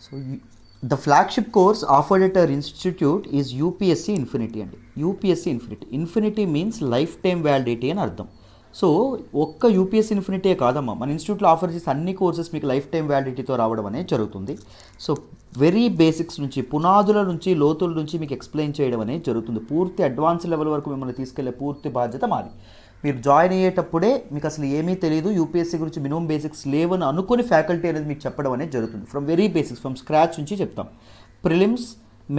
So the flagship course offered at our institute is UPSC infinity అండి. UPSC infinity, infinity means life time validity అని అర్థం. So ఒక్క UPSC infinity కాదమ్మా, మన ఇన్స్టిట్యూట్లో ఆఫర్ చేసే అన్ని కోర్సెస్ మీకు లైఫ్ టైం వ్యాలిడిటీతో రావడం అనేది జరుగుతుంది. సో వెరీ బేసిక్స్ నుంచి, పునాదుల నుంచి, లోతుల నుంచి మీకు ఎక్స్ప్లెయిన్ చేయడం అనేది జరుగుతుంది. పూర్తి అడ్వాన్స్ లెవెల్ వరకు మిమ్మల్ని తీసుకెళ్లే పూర్తి బాధ్యత మాది. మీరు జాయిన్ అయ్యేటప్పుడే మీకు అసలు ఏమీ తెలియదు, యూపీఎస్సీ గురించి మినిమం బేసిక్స్ లేవని అనుకుని ఫ్యాకల్టీ అనేది మీకు చెప్పడం అనేది జరుగుతుంది. From very basics, from scratch నుంచి చెప్తాం. Prelims,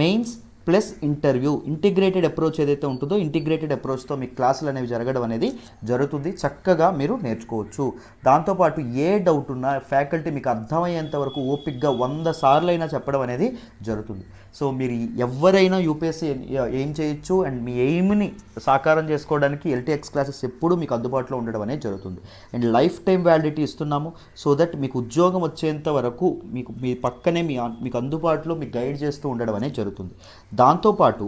mains plus interview, integrated approach ఏదైతే ఉంటుందో ఇంటిగ్రేటెడ్ అప్రోచ్తో మీకు క్లాసులు అనేవి జరగడం అనేది జరుగుతుంది. చక్కగా మీరు నేర్చుకోవచ్చు. దాంతోపాటు ఏ డౌట్ ఉన్నా ఫ్యాకల్టీ మీకు అర్థమయ్యేంత వరకు ఓపిక్గా 100 సార్లు అయినా చెప్పడం అనేది జరుగుతుంది. సో మీరు ఎవరైనా యూపీఎస్సీ ఏం చేయొచ్చు అండ్ మీ ఎయిమ్ని సాకారం చేసుకోవడానికి ఎల్టీఎక్స్ క్లాసెస్ ఎప్పుడూ మీకు అందుబాటులో ఉండడం అనేది జరుగుతుంది. అండ్ లైఫ్ టైం వ్యాలిడిటీ ఇస్తున్నాము సో దట్ మీకు ఉద్యోగం వచ్చేంత వరకు మీకు మీ పక్కనే మీకు అందుబాటులో మీకు గైడ్ చేస్తూ ఉండడం అనేది జరుగుతుంది. దాంతోపాటు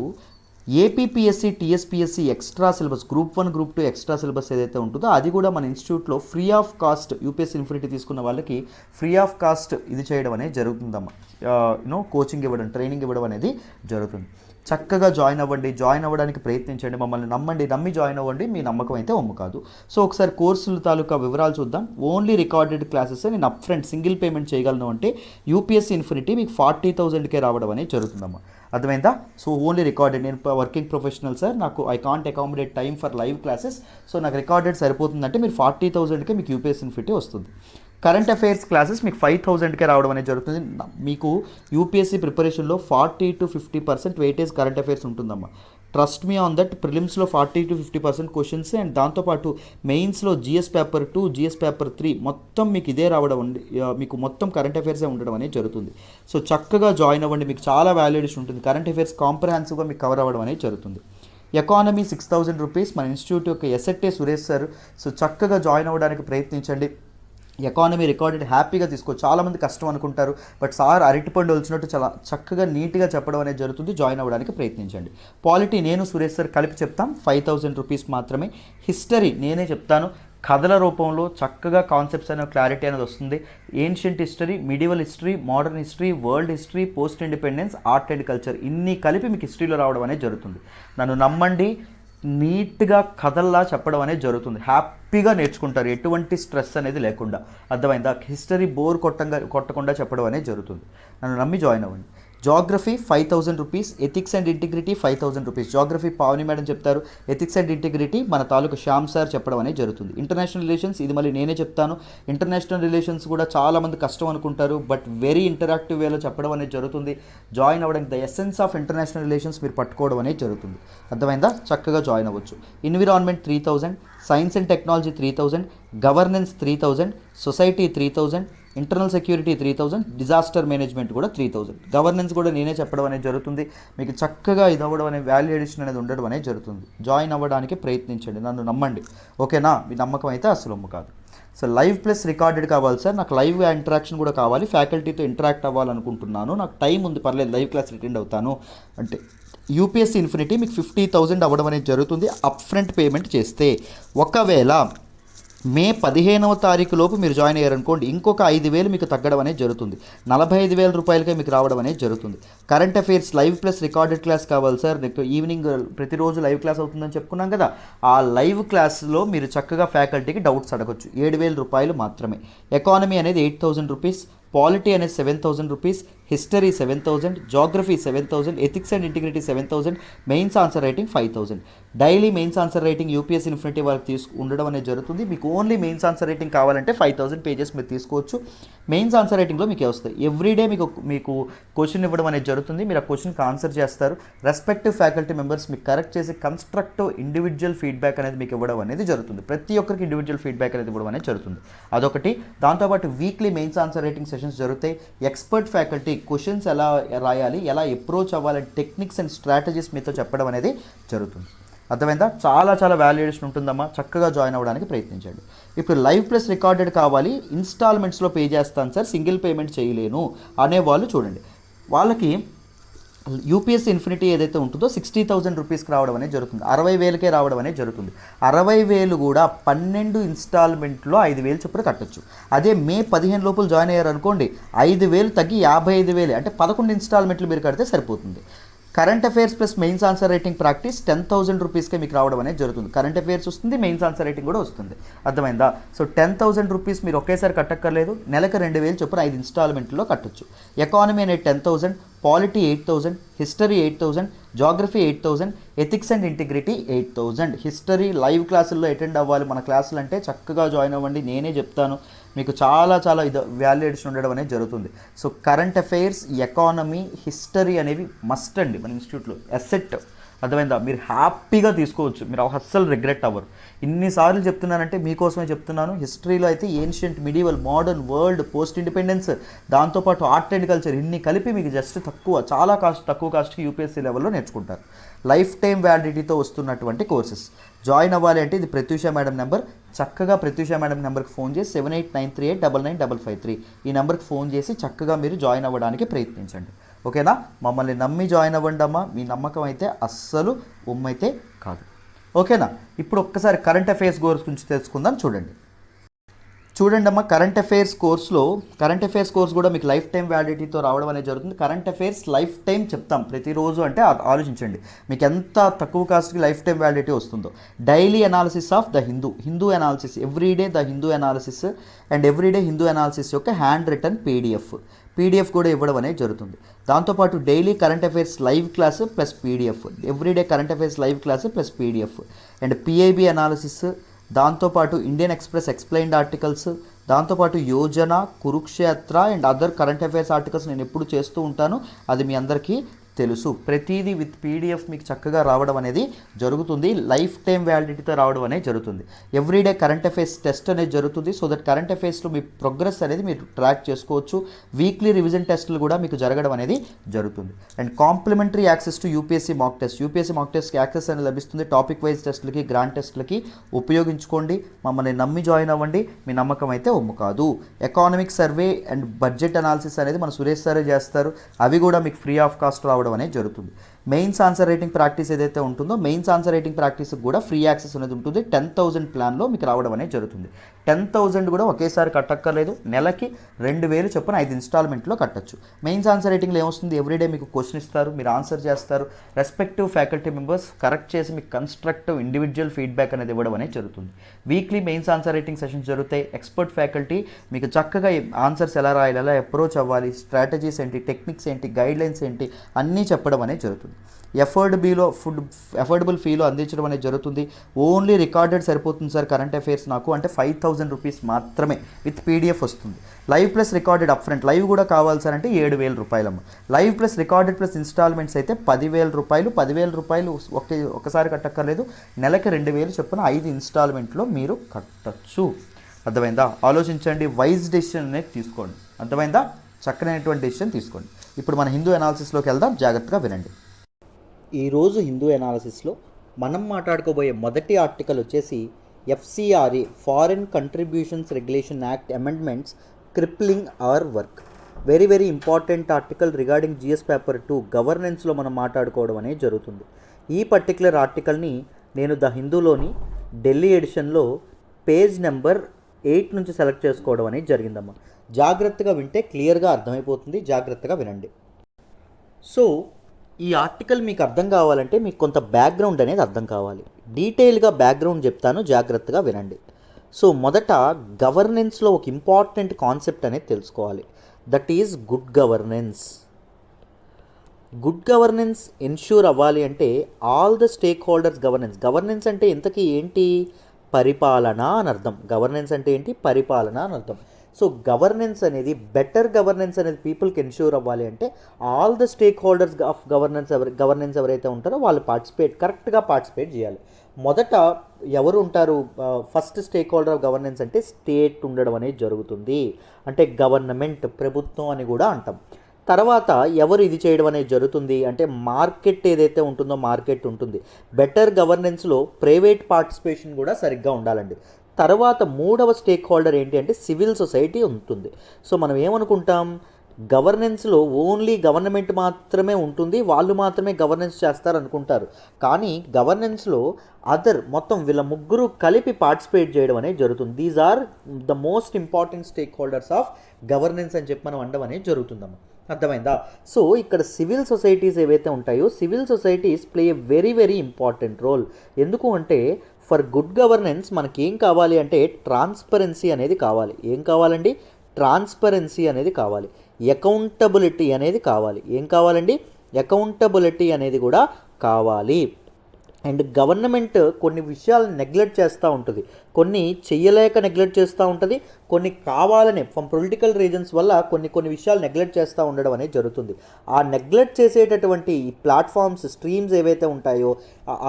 APPSC, TSPSC extra syllabus, group 1, group 2 extra syllabus ఏదైతే ఉంటుందో అది కూడా మన ఇన్స్టిట్యూట్లో free of cost, UPSC infinity తీసుకున్న వాళ్ళకి ఫ్రీ ఆఫ్ కాస్ట్ ఇది చేయడం అనేది జరుగుతుందమ్మా. కోచింగ్ ఇవ్వడం, ట్రైనింగ్ ఇవ్వడం అనేది జరుగుతుంది. చక్కగా జాయిన్ అవ్వండి, జాయిన్ అవ్వడానికి ప్రయత్నించండి, మమ్మల్ని నమ్మి జాయిన్ అవ్వండి. మీ నమ్మకం అయితే ఒమ్ము కాదు. సో ఒకసారి కోర్సుల తాలూకా వివరాలు చూద్దాం. ఓన్లీ రికార్డెడ్ క్లాసెస్ నేను అప్ ఫ్రంట్ సింగిల్ పేమెంట్ చేయగలను అంటే యూపీఎస్సీ ఇన్ఫినిటీ మీకు 40,000కే రావడం అనేది జరుగుతుందమ్మా. అర్థమైందా? So only recorded. నేను వర్కింగ్ ప్రొఫెషనల్ సార్, నాకు I can't accommodate time for live classes, so నాకు రికార్డెడ్ సరిపోతుందంటే మీరు 40,000కే మీకు యూపీఎస్సీ ఇన్ఫినిటీ వస్తుంది. కరెంట్ అఫైర్స్ క్లాసెస్ మీకు 5,000కే రావడం అనేది జరుగుతుంది. మీకు యూపీఎస్సీ ప్రిపరేషన్లో 40 to 50% వెయిటేజ్ కరెంట్ అఫైర్స్ ఉంటుందమ్మా. Trust me on that. ప్రిలిమ్స్లో 40 to 50% క్వశ్చన్స్ అండ్ దాంతోపాటు మెయిన్స్లో జిఎస్ పేపర్ 2, జిఎస్ పేపర్ 3 మొత్తం మీకు ఇదే రావడం, మీకు మొత్తం కరెంట్ అఫైర్సే ఉండడం అనేది జరుగుతుంది. సో చక్కగా జాయిన్ అవ్వండి, మీకు చాలా వాల్యుయేషన్ ఉంటుంది. కరెంట్ అఫైర్స్ కాంప్రహెన్సివ్గా మీకు కవర్ అవ్వడం అనేది జరుగుతుంది. ఎకానమీ 6,000 రూపీస్, మన ఇన్స్టిట్యూట్ యొక్క ఎస్ఎట్ఏ సురేష్ సార్. సో చక్కగా జాయిన్ అవ్వడానికి ప్రయత్నించండి. ఎకానమీ రికార్డెడ్ హ్యాపీగా తీసుకోవచ్చు. చాలామంది కష్టం అనుకుంటారు, బట్ సార్ అరటిపండు వచ్చినట్టు చాలా చక్కగా నీట్గా చెప్పడం అనేది జరుగుతుంది. జాయిన్ అవ్వడానికి ప్రయత్నించండి. పాలిటీ నేను సురేష్ సార్ కలిపి చెప్తాం, 5,000 రూపీస్ మాత్రమే. హిస్టరీ నేనే చెప్తాను, కథల రూపంలో చక్కగా కాన్సెప్ట్స్ అనే క్లారిటీ అనేది వస్తుంది. Ancient history, medieval history, modern history, world history, post independence, art and culture, ఇన్ని కలిపి మీకు హిస్టరీలో రావడం అనేది జరుగుతుంది. నన్ను నమ్మండి, నీట్గా కథల్లా చెప్పడం అనేది జరుగుతుంది. హ్యాపీగా నేర్చుకుంటారు, ఎటువంటి స్ట్రెస్ అనేది లేకుండా. అర్థమైందా? హిస్టరీ బోర్ కొట్టకుండా చెప్పడం అనేది జరుగుతుంది. నన్ను నమ్మి జాయిన్ అవ్వండి. Geography 5,000 rupees, ethics and integrity 5,000 rupees. Geography Pavani madam చెప్తారు, ఎథిక్స్ అండ్ ఇంటిగ్రిటీ మన తాలూకు శ్యామ్ సార్ చెప్పడం అనేది జరుగుతుంది. ఇంటర్నేషనల్ రిలేషన్స్ ఇది మళ్ళీ నేనే చెప్తాను. ఇంటర్నేషనల్ రిలేషన్స్ కూడా చాలామంది కష్టం అనుకుంటారు, బట్ వెరీ ఇంటరాక్టివ్ వేలో చెప్పడం అనేది జరుగుతుంది. జాయిన్ అవ్వడానికి the essence of international relations మీరు పట్టుకోవడం అనేది జరుగుతుంది. అర్థమైందా? చక్కగా జాయిన్ అవ్వచ్చు. Environment 3,000, science and technology 3,000, governance 3,000, society 3,000, internal security 3,000, disaster management కూడా 3,000. గవర్నెన్స్ కూడా నేనే చెప్పడం అనేది జరుగుతుంది. మీకు చక్కగా ఇది అవ్వడం అనే వాల్యూ ఎడిషన్ అనేది ఉండడం అనేది జరుగుతుంది. జాయిన్ అవ్వడానికి ప్రయత్నించండి, నన్ను నమ్మండి. ఓకేనా? మీ నమ్మకం అయితే అసలు ఒమ్ము కాదు. సో లైవ్ ప్లస్ రికార్డెడ్ కావాలి సార్, నాకు లైవ్ ఇంటరాక్షన్ కూడా కావాలి, ఫ్యాకల్టీతో ఇంటరాక్ట్ అవ్వాలనుకుంటున్నాను, నాకు టైం ఉంది, పర్లేదు లైవ్ క్లాస్ అటెండ్ అవుతాను అంటే యూపీఎస్సీ ఇన్ఫినిటీ మీకు 50,000 అవ్వడం అనేది జరుగుతుంది అప్ ఫ్రంట్ పేమెంట్ చేస్తే. ఒకవేళ మే 15వ తారీఖు లోపు మీరు జాయిన్ అయ్యారనుకోండి, ఇంకొక 5,000 మీకు తగ్గడం అనేది జరుగుతుంది. 45,000 రూపాయలకే మీకు రావడం అనేది జరుగుతుంది. Current affairs live plus recorded class కావాలి సార్, ఈవినింగ్ ప్రతిరోజు లైవ్ క్లాస్ అవుతుందని చెప్పుకున్నాం కదా, ఆ లైవ్ క్లాస్లో మీరు చక్కగా ఫ్యాకల్టీకి డౌట్స్ అడగచ్చు. 7,000 రూపాయలు మాత్రమే. ఎకానమీ అనేది 8,000 రూపీస్, పాలిటీ అనేది 7,000 rupees, history 7,000, geography 7,000, ethics and integrity 7,000, mains answer writing 5,000. Daily mains answer writing UPSC infinity వాళ్ళకి ఉండడం అనేది జరుగుతుంది. మీకు ఓన్లీ మెయిన్స్ ఆన్సర్ రైటింగ్ కావాలంటే 5,000 పేజెస్ మీరు తీసుకోవచ్చు. మెయిన్స్ ఆన్సర్ రైటింగ్లో మీకు వస్తాయి. ఎవ్రీడే మీకు క్వశ్చన్ ఇవ్వడం అనేది జరుగుతుంది. మీరు ఆ క్వశ్చన్కి ఆన్సర్ చేస్తారు. రెస్పెక్టివ్ ఫ్యాకల్టీ మెంబర్స్ మీకు కరెక్ట్ చేసి కన్స్ట్రక్టివ్ ఇండివిజువల్ ఫీడ్బ్యాక్ అనేది మీకు ఇవ్వడం అనేది జరుగుతుంది. ప్రతి ఒక్కరికి ఇండివిజువల్ ఫీడ్బ్యాక్ అనేది ఇవ్వడం అనేది జరుగుతుంది. అదొకటి. దాంతోపాటు weekly mains answer writing sessions జరుగుతాయి. ఎక్స్పర్ట్ ఫ్యాకల్టీ క్వశ్చన్స్ ఎలా రాయాలి, ఎలా అప్రోచ్ అవ్వాలి, టెక్నిక్స్ అండ్ స్ట్రాటజీస్ మీతో చెప్పడం అనేది జరుగుతుంది. అర్థమైందా? చాలా చాలా వాల్యుయేషన్ ఉంటుందమ్మా. చక్కగా జాయిన్ అవ్వడానికి ప్రయత్నించండి. ఇప్పుడు లైవ్ ప్లస్ రికార్డెడ్ కావాలి, ఇన్స్టాల్మెంట్స్లో పే చేస్తాను సార్, సింగిల్ పేమెంట్ చేయలేను అనేవాళ్ళు చూడండి, వాళ్ళకి యూపీఎస్సీ ఇన్ఫినిటీ ఏదైతే ఉంటుందో 60,000 రూపీస్కి రావడం అనేది జరుగుతుంది, 60,000కే రావడం అనేది జరుగుతుంది. 60,000 కూడా 12 ఇన్స్టాల్మెంట్లో 5,000 చొప్పున కట్టొచ్చు. అదే మే 15 లోపల జాయిన్ అయ్యారు అనుకోండి, 5,000 తగ్గి 55,000 అంటే 11 ఇన్స్టాల్మెంట్లు మీరు కడితే సరిపోతుంది. Current affairs plus mains answer writing practice 10,000 రూపీస్కే మీకు రావడం అనేది జరుగుతుంది. కరెంట్ అఫైర్స్ వస్తుంది, మెయిన్స్ ఆన్సర్ రైటింగ్ కూడా వస్తుంది. అర్థమైందా? సో 10,000 రూపీస్ మీరు ఒకేసారి కట్టక్కర్లేదు, నెలకు 2,000 చొప్పున 5 ఇన్స్టాల్మెంట్లో కట్టొచ్చు. ఎకానమీ అనేది 10,000, polity 8,000, history 8,000, geography 8,000, ethics and integrity 8,000. History live క్లాసుల్లో అటెండ్ అవ్వాలి మన క్లాసులు అంటే చక్కగా జాయిన్ అవ్వండి, నేనే చెప్తాను మీకు. చాలా వాల్యూ ఎడిషన్ ఉండడం అనేది జరుగుతుంది. So current affairs, economy, history అనేవి మస్ట్ అండి మన ఇన్స్టిట్యూట్లో, అసెట్. అర్థమైందా? మీరు హ్యాపీగా తీసుకోవచ్చు, మీరు అస్సలు రిగ్రెట్ అవ్వరు. ఇన్నిసార్లు చెప్తున్నానంటే మీకోసమే చెప్తున్నాను. హిస్టరీలో అయితే ancient, medieval, modern, world, post independence, దాంతోపాటు ఆర్ట్ అండ్ కల్చర్, ఇన్ని కలిపి మీకు జస్ట్ చాలా తక్కువ కాస్ట్కి యూపీఎస్సీ లెవెల్లో నేర్చుకుంటారు. లైఫ్ టైం వ్యాలిడిటీతో వస్తున్నటువంటి కోర్సెస్. జాయిన్ అవ్వాలి అంటే ఇది ప్రత్యూష మేడం నెంబర్. చక్కగా ప్రత్యూష మేడం నెంబర్కి ఫోన్ చేసి 7893899553 ఈ నెంబర్కి ఫోన్ చేసి చక్కగా మీరు జాయిన్ అవ్వడానికి ప్రయత్నించండి. ఓకేనా? మమ్మల్ని నమ్మి జాయిన్ అవ్వండి అమ్మా. మీ నమ్మకం అయితే అస్సలు ఉమ్మైతే కాదు. ఓకేనా? ఇప్పుడు ఒక్కసారి కరెంట్ అఫైర్స్ కోర్స్ గురించి తెలుసుకుందాం. చూడండి అమ్మా, కరెంట్ అఫైర్స్ కోర్స్ కూడా మీకు లైఫ్ టైం వ్యాలిడిటీతో రావడం అనేది జరుగుతుంది. కరెంట్ అఫైర్స్ లైఫ్ టైం చెప్తాం ప్రతిరోజు అంటే ఆలోచించండి మీకు ఎంత తక్కువ కాస్ట్కి లైఫ్ టైం వ్యాలిడిటీ వస్తుందో. Daily analysis of the Hindu analysis, everyday the Hindu analysis and everyday Hindu analysis యొక్క హ్యాండ్ రిటర్న్ పీడిఎఫ్ కూడా ఇవ్వడం అనేది జరుగుతుంది. దాంతోపాటు daily current affairs live class plus PDF, everyday current affairs live class plus PDF and PIB analysis, దాంతోపాటు Indian express explained articles, దాంతోపాటు Yojana, Kurukshetra and other current affairs articles నేను ఎప్పుడు చేస్తూ ఉంటాను, అది మీ అందరికీ తెలుసు. ప్రతిదీ విత్ పీడిఎఫ్ మీకు చక్కగా రావడం అనేది జరుగుతుంది. లైఫ్ టైం వ్యాలిడిటీతో రావడం అనేది జరుగుతుంది. ఎవ్రీడే కరెంట్ అఫైర్స్ టెస్ట్ అనేది జరుగుతుంది. సో దట్ కరెంట్ అఫైర్స్లో మీ ప్రోగ్రెస్ అనేది మీరు ట్రాక్ చేసుకోవచ్చు. వీక్లీ రివిజన్ టెస్టులు కూడా మీకు జరగడం అనేది జరుగుతుంది. And complimentary access to UPSC mock టెస్ట్కి యాక్సెస్ అనేది లభిస్తుంది. టాపిక్ వైజ్ టెస్టులకి, గ్రాండ్ టెస్టులకి ఉపయోగించుకోండి. మమ్మల్ని నమ్మి జాయిన్ అవ్వండి, మీ నమ్మకం అయితే ఒమ్ము కాదు. Economic survey and budget analysis అనేది మన సురేష్ సారే చేస్తారు, అవి కూడా మీకు ఫ్రీ ఆఫ్ కాస్ట్ రావడం అనేది జరుగుతుంది. మెయిన్స్ ఆన్సర్ రైటింగ్ ప్రాక్టీస్ ఏదైతే ఉంటుందో మెయిన్స్ ఆన్సర్ రైటింగ్ ప్రాక్టీస్కి కూడా ఫ్రీ యాక్సెస్ అనేది ఉంటుంది. 10,000 ప్లాన్లో మీకు రావడం అనేది జరుగుతుంది. 10,000 కూడా ఒకేసారి కట్టక్కర్లేదు, నెలకి 2,000 చొప్పున 5 ఇన్స్టాల్మెంట్లో కట్టచ్చు. మెయిన్స్ ఆన్సర్ రైటింగ్లో ఏమొస్తుంది, ఎవ్రీడే మీకు క్వశ్చన్ ఇస్తారు, మీరు ఆన్సర్ చేస్తారు. రెస్పెక్టివ్ ఫ్యాకల్టీ మెంబర్స్ కరెక్ట్ చేసి మీకు కన్స్ట్రక్టివ్ ఇండివిజువల్ ఫీడ్బ్యాక్ అనేది ఇవ్వడం అనేది జరుగుతుంది. Weekly mains answer writing sessions జరుగుతాయి. ఎక్స్పర్ట్ ఫ్యాకల్టీ మీకు చక్కగా ఆన్సర్స్ ఎలా రాయాలి, ఎలా అప్రోచ్ అవ్వాలి, స్ట్రాటజీస్ ఏంటి, టెక్నిక్స్ ఏంటి, గైడ్లైన్స్ ఏంటి అన్నీ చెప్పడం అనేది జరుగుతుంది. ఎఫోర్డబుల్ ఫీలో అందించడం అనేది జరుగుతుంది. ఓన్లీ రికార్డెడ్ సరిపోతుంది సార్ కరెంట్ అఫైర్స్ నాకు అంటే 5,000 రూపీస్ మాత్రమే విత్ పీడిఎఫ్ వస్తుంది. Live plus recorded up front, live కూడా కావాలి సార్ అంటే 7,000 రూపాయలమ్మ. Live plus recorded plus instalments అయితే 10,000 రూపాయలు. 10,000 రూపాయలు ఒకసారి కట్టక్కర్లేదు, నెలకి 2,000 చొప్పున 5 ఇన్స్టాల్మెంట్లో మీరు కట్టచ్చు. అర్థమైందా? ఆలోచించండి, వైజ్ డెసిషన్ అనేది తీసుకోండి. అర్థమైందా? చక్కనైనటువంటి డెసిషన్ తీసుకోండి. ఇప్పుడు మన హిందూ అనాలిసిస్లోకి వెళ్దాం, జాగ్రత్తగా వినండి. ఈరోజు హిందూ అనాలిసిస్లో మనం మాట్లాడుకోబోయే మొదటి ఆర్టికల్ వచ్చేసి FCRA foreign contributions regulation act amendments crippling our work. Very important article regarding GS paper 2 గవర్నెన్స్లో మనం మాట్లాడుకోవడం అనేది జరుగుతుంది. ఈ పర్టికులర్ ఆర్టికల్ని నేను ద హిందూలోని ఢిల్లీ ఎడిషన్లో పేజ్ నెంబర్ 8 నుంచి సెలెక్ట్ చేసుకోవడం అనేది జరిగిందమ్మా. జాగ్రత్తగా వింటే క్లియర్గా అర్థమైపోతుంది, జాగ్రత్తగా వినండి. సో ఈ ఆర్టికల్ మీకు అర్థం కావాలంటే మీకు కొంత బ్యాక్గ్రౌండ్ అనేది అర్థం కావాలి. డీటెయిల్గా బ్యాక్గ్రౌండ్ చెప్తాను, జాగ్రత్తగా వినండి. సో మొదట గవర్నెన్స్లో ఒక ఇంపార్టెంట్ కాన్సెప్ట్ అనేది తెలుసుకోవాలి. That is good governance. Good governance ensure అవ్వాలి అంటే all the stake holders governance అంటే ఇంతకీ ఏంటి? పరిపాలన అని అర్థం. గవర్నెన్స్ అంటే ఏంటి? పరిపాలన అని అర్థం. సో గవర్నెన్స్ అనేది, బెటర్ గవర్నెన్స్ అనేది పీపుల్కి ఎన్ష్యూర్ అవ్వాలి అంటే all the stake holders of governance ఎవరైతే ఉంటారో వాళ్ళు కరెక్ట్గా పార్టిసిపేట్ చేయాలి. మొదట ఎవరు ఉంటారు? First stake holder of governance అంటే స్టేట్ ఉండడం అనేది జరుగుతుంది. అంటే గవర్నమెంట్, ప్రభుత్వం అని కూడా అంటాం. తర్వాత ఎవరు ఇది చేయడం అనేది జరుగుతుంది అంటే మార్కెట్ ఏదైతే ఉంటుందో మార్కెట్ ఉంటుంది. బెటర్ గవర్నెన్స్లో ప్రైవేట్ పార్టిసిపేషన్ కూడా సరిగ్గా ఉండాలండి. తర్వాత 3వ స్టేక్ హోల్డర్ ఏంటి అంటే సివిల్ సొసైటీ ఉంటుంది. సో మనం ఏమనుకుంటాం, గవర్నెన్స్లో ఓన్లీ గవర్నమెంట్ మాత్రమే ఉంటుంది, వాళ్ళు మాత్రమే గవర్నెన్స్ చేస్తారు అనుకుంటారు. కానీ గవర్నెన్స్లో మొత్తం వీళ్ళ ముగ్గురు కలిపి పార్టిసిపేట్ చేయడం అనేది జరుగుతుంది. These are the most important stakeholders of governance అని చెప్పి మనం అనడం అనేది జరుగుతుందమ్మా. అర్థమైందా? సో ఇక్కడ సివిల్ సొసైటీస్ ఏవైతే ఉంటాయో civil societies play a very very important role. ఎందుకు అంటే ఫర్ గుడ్ గవర్నెన్స్ మనకి ఏం కావాలి అంటే ట్రాన్స్పరెన్సీ అనేది కావాలి. ఏం కావాలండి? ట్రాన్స్పరెన్సీ అనేది కావాలి, అకౌంటబిలిటీ అనేది కావాలి. ఏం కావాలండి? అకౌంటబిలిటీ అనేది కూడా కావాలి. అండ్ గవర్నమెంట్ కొన్ని విషయాలను నెగ్లెక్ట్ చేస్తూ ఉంటుంది, కొన్ని చెయ్యలేక నెగ్లెక్ట్ చేస్తూ ఉంటుంది, కొన్ని కావాలనే ఫ్రమ్ పొలిటికల్ రీజన్స్ వల్ల కొన్ని విషయాలు నెగ్లెక్ట్ చేస్తూ ఉండడం అనేది జరుగుతుంది. ఆ నెగ్లెక్ట్ చేసేటటువంటి ఈ ప్లాట్ఫామ్స్, స్ట్రీమ్స్ ఏవైతే ఉంటాయో,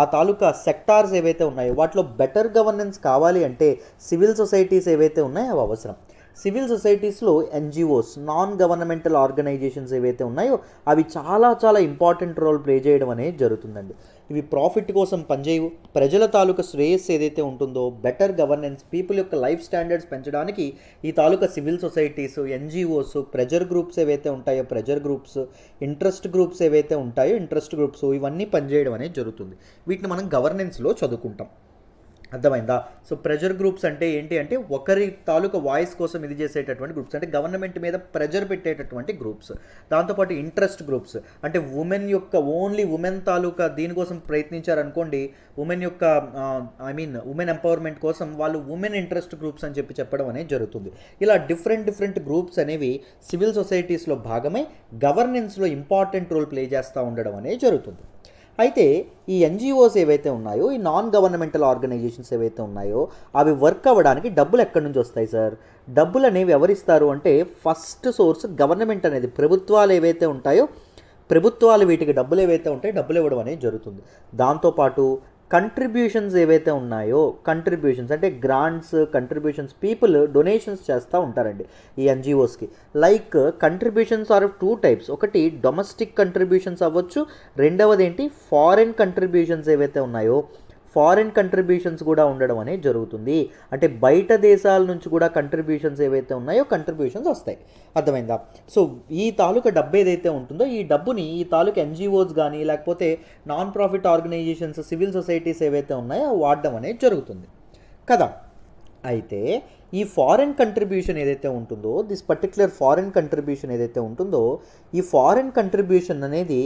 ఆ తాలూకా సెక్టార్స్ ఏవైతే ఉన్నాయో వాటిలో బెటర్ గవర్నెన్స్ కావాలి అంటే సివిల్ సొసైటీస్ ఏవైతే ఉన్నాయో అవి అవసరం. సివిల్ సొసైటీస్లో ఎన్జిఓస్, నాన్ గవర్నమెంటల్ ఆర్గనైజేషన్స్ ఏవైతే ఉన్నాయో అవి చాలా చాలా ఇంపార్టెంట్ రోల్ ప్లే చేయడం అనేది జరుగుతుందండి. ఇవి ప్రాఫిట్ కోసం పనిచేయవు, ప్రజల తాలూకా శ్రేయస్సు ఏదైతే ఉంటుందో, బెటర్ గవర్నెన్స్, పీపుల్ యొక్క లైఫ్ స్టాండర్డ్స్ పెంచడానికి ఈ తాలూకా civil societies, NGOs, pressure groups ఏవైతే ఉంటాయో ప్రెజర్ గ్రూప్స్, ఇంట్రెస్ట్ గ్రూప్స్ ఏవైతే ఉంటాయో ఇంట్రెస్ట్ గ్రూప్స్, ఇవన్నీ పనిచేయడం అనేది జరుగుతుంది. వీటిని మనం గవర్నెన్స్లో చదువుకుంటాం. అర్థమైందా? సో ప్రెజర్ గ్రూప్స్ అంటే ఏంటి అంటే ఒకరి తాలూకా వాయిస్ కోసం ఇది చేసేటటువంటి గ్రూప్స్, అంటే గవర్నమెంట్ మీద ప్రెజర్ పెట్టేటటువంటి గ్రూప్స్. దాంతోపాటు ఇంట్రెస్ట్ గ్రూప్స్ అంటే ఉమెన్ యొక్క ఓన్లీ ఉమెన్ తాలూకా దీనికోసం ప్రయత్నించారనుకోండి, ఉమెన్ యొక్క ఉమెన్ ఎంపవర్మెంట్ కోసం వాళ్ళు ఉమెన్ ఇంట్రెస్ట్ గ్రూప్స్ అని చెప్పడం అనేది జరుగుతుంది. ఇలా డిఫరెంట్ గ్రూప్స్ అనేవి సివిల్ సొసైటీస్లో భాగమై గవర్నెన్స్లో ఇంపార్టెంట్ రోల్ ప్లే చేస్తూ ఉండడం అనేది జరుగుతుంది. అయితే ఈ ఎన్జిఓస్ ఏవైతే ఉన్నాయో, ఈ నాన్ గవర్నమెంటల్ ఆర్గనైజేషన్స్ ఏవైతే ఉన్నాయో అవి వర్క్ అవ్వడానికి డబ్బులు ఎక్కడి నుంచి వస్తాయి సార్? డబ్బులు అనేవి ఎవరిస్తారు అంటే ఫస్ట్ సోర్స్ గవర్నమెంట్ అనేది, ప్రభుత్వాలు ఏవైతే ఉంటాయో ప్రభుత్వాలు వీటికి డబ్బులు ఏవైతే ఉంటాయో డబ్బులు ఇవ్వడం అనేది జరుగుతుంది. దాంతోపాటు కంట్రిబ్యూషన్స్ ఏవైతే ఉన్నాయో, కంట్రిబ్యూషన్స్ అంటే గ్రాంట్స్, కంట్రిబ్యూషన్స్, పీపుల్ డొనేషన్స్ చేస్తూ ఉంటారండి ఈ ఎన్జిఓస్కి. Like contributions are 2 types. ఒకటి డొమెస్టిక్ కంట్రిబ్యూషన్స్ అవ్వచ్చు, రెండవది ఏంటి ఫారెన్ కంట్రిబ్యూషన్స్ ఏవైతే ఉన్నాయో ఫారెన్ కంట్రిబ్యూషన్స్ కూడా ఉండడం అనేది జరుగుతుంది. అంటే బయట దేశాల నుంచి కూడా కంట్రిబ్యూషన్స్ ఏవైతే ఉన్నాయో కంట్రిబ్యూషన్స్ వస్తాయి. అర్థమైందా? సో ఈ తాలూకా డబ్బు ఏదైతే ఉంటుందో ఈ డబ్బుని ఈ తాలూకా ఎన్జిఓస్ కానీ లేకపోతే non profit organisations, civil societies ఏవైతే ఉన్నాయో వాడడం అనేది జరుగుతుంది కదా. అయితే ఈ ఫారెన్ కంట్రిబ్యూషన్ ఏదైతే ఉంటుందో, దిస్ పర్టిక్యులర్ ఫారెన్ కంట్రిబ్యూషన్ ఏదైతే ఉంటుందో ఈ ఫారెన్ కంట్రిబ్యూషన్ అనేది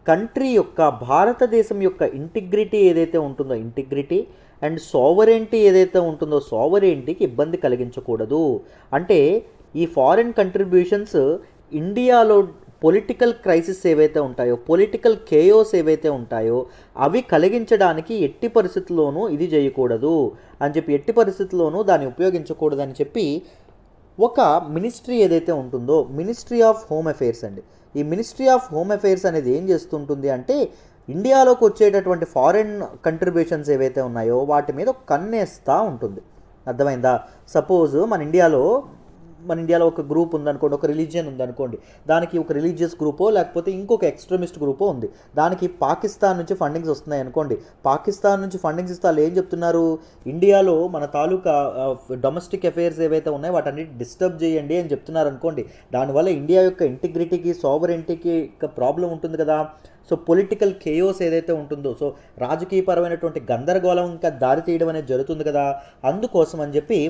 కంట్రీ యొక్క, భారతదేశం యొక్క ఇంటిగ్రిటీ ఏదైతే ఉంటుందో ఇంటిగ్రిటీ అండ్ సోవరెంటీ ఏదైతే ఉంటుందో సోవరెంటీకి ఇబ్బంది కలిగించకూడదు. అంటే ఈ ఫారెన్ కంట్రిబ్యూషన్స్ ఇండియాలో పొలిటికల్ క్రైసిస్ ఏవైతే ఉంటాయో, పొలిటికల్ కేయోస్ ఏవైతే ఉంటాయో అవి కలిగించడానికి ఎట్టి పరిస్థితుల్లోనూ ఇది చేయకూడదు అని చెప్పి, ఎట్టి పరిస్థితుల్లోనూ దాన్ని ఉపయోగించకూడదని చెప్పి ఒక మినిస్ట్రీ ఏదైతే ఉంటుందో మినిస్ట్రీ ఆఫ్ హోమ్ అఫైర్స్ అండి. ఈ మినిస్ట్రీ ఆఫ్ హోమ్ అఫైర్స్ అనేది ఏం చేస్తుంటుంది అంటే ఇండియాలోకి వచ్చేటటువంటి ఫారెన్ కంట్రిబ్యూషన్స్ ఏవైతే ఉన్నాయో వాటి మీద కన్నేస్తూ ఉంటుంది. అర్థమైందా? సపోజ్ మన ఇండియాలో ఒక గ్రూప్ ఉందనుకోండి, ఒక రిలీజియన్ ఉందనుకోండి, దానికి ఒక రిలీజియస్ గ్రూపో లేకపోతే ఇంకొక ఎక్స్ట్రీమిస్ట్ గ్రూపో ఉంది, దానికి పాకిస్తాన్ నుంచి ఫండింగ్స్ వస్తున్నాయి అనుకోండి. పాకిస్తాన్ నుంచి ఫండింగ్స్ ఇస్తే వాళ్ళు ఏం చెప్తున్నారు, ఇండియాలో మన తాలూకా డొమెస్టిక్ అఫైర్స్ ఏవైతే ఉన్నాయో వాటన్నిటి డిస్టర్బ్ చేయండి అని చెప్తున్నారు అనుకోండి. దానివల్ల ఇండియా యొక్క ఇంటిగ్రిటీకి, సావరెంటీకి ప్రాబ్లం ఉంటుంది కదా. సో పొలిటికల్ కేయోస్ ఏదైతే ఉంటుందో, సో రాజకీయపరమైనటువంటి గందరగోళం ఇంకా దారి తీయడం అనేది జరుగుతుంది కదా. అందుకోసం అని చెప్పి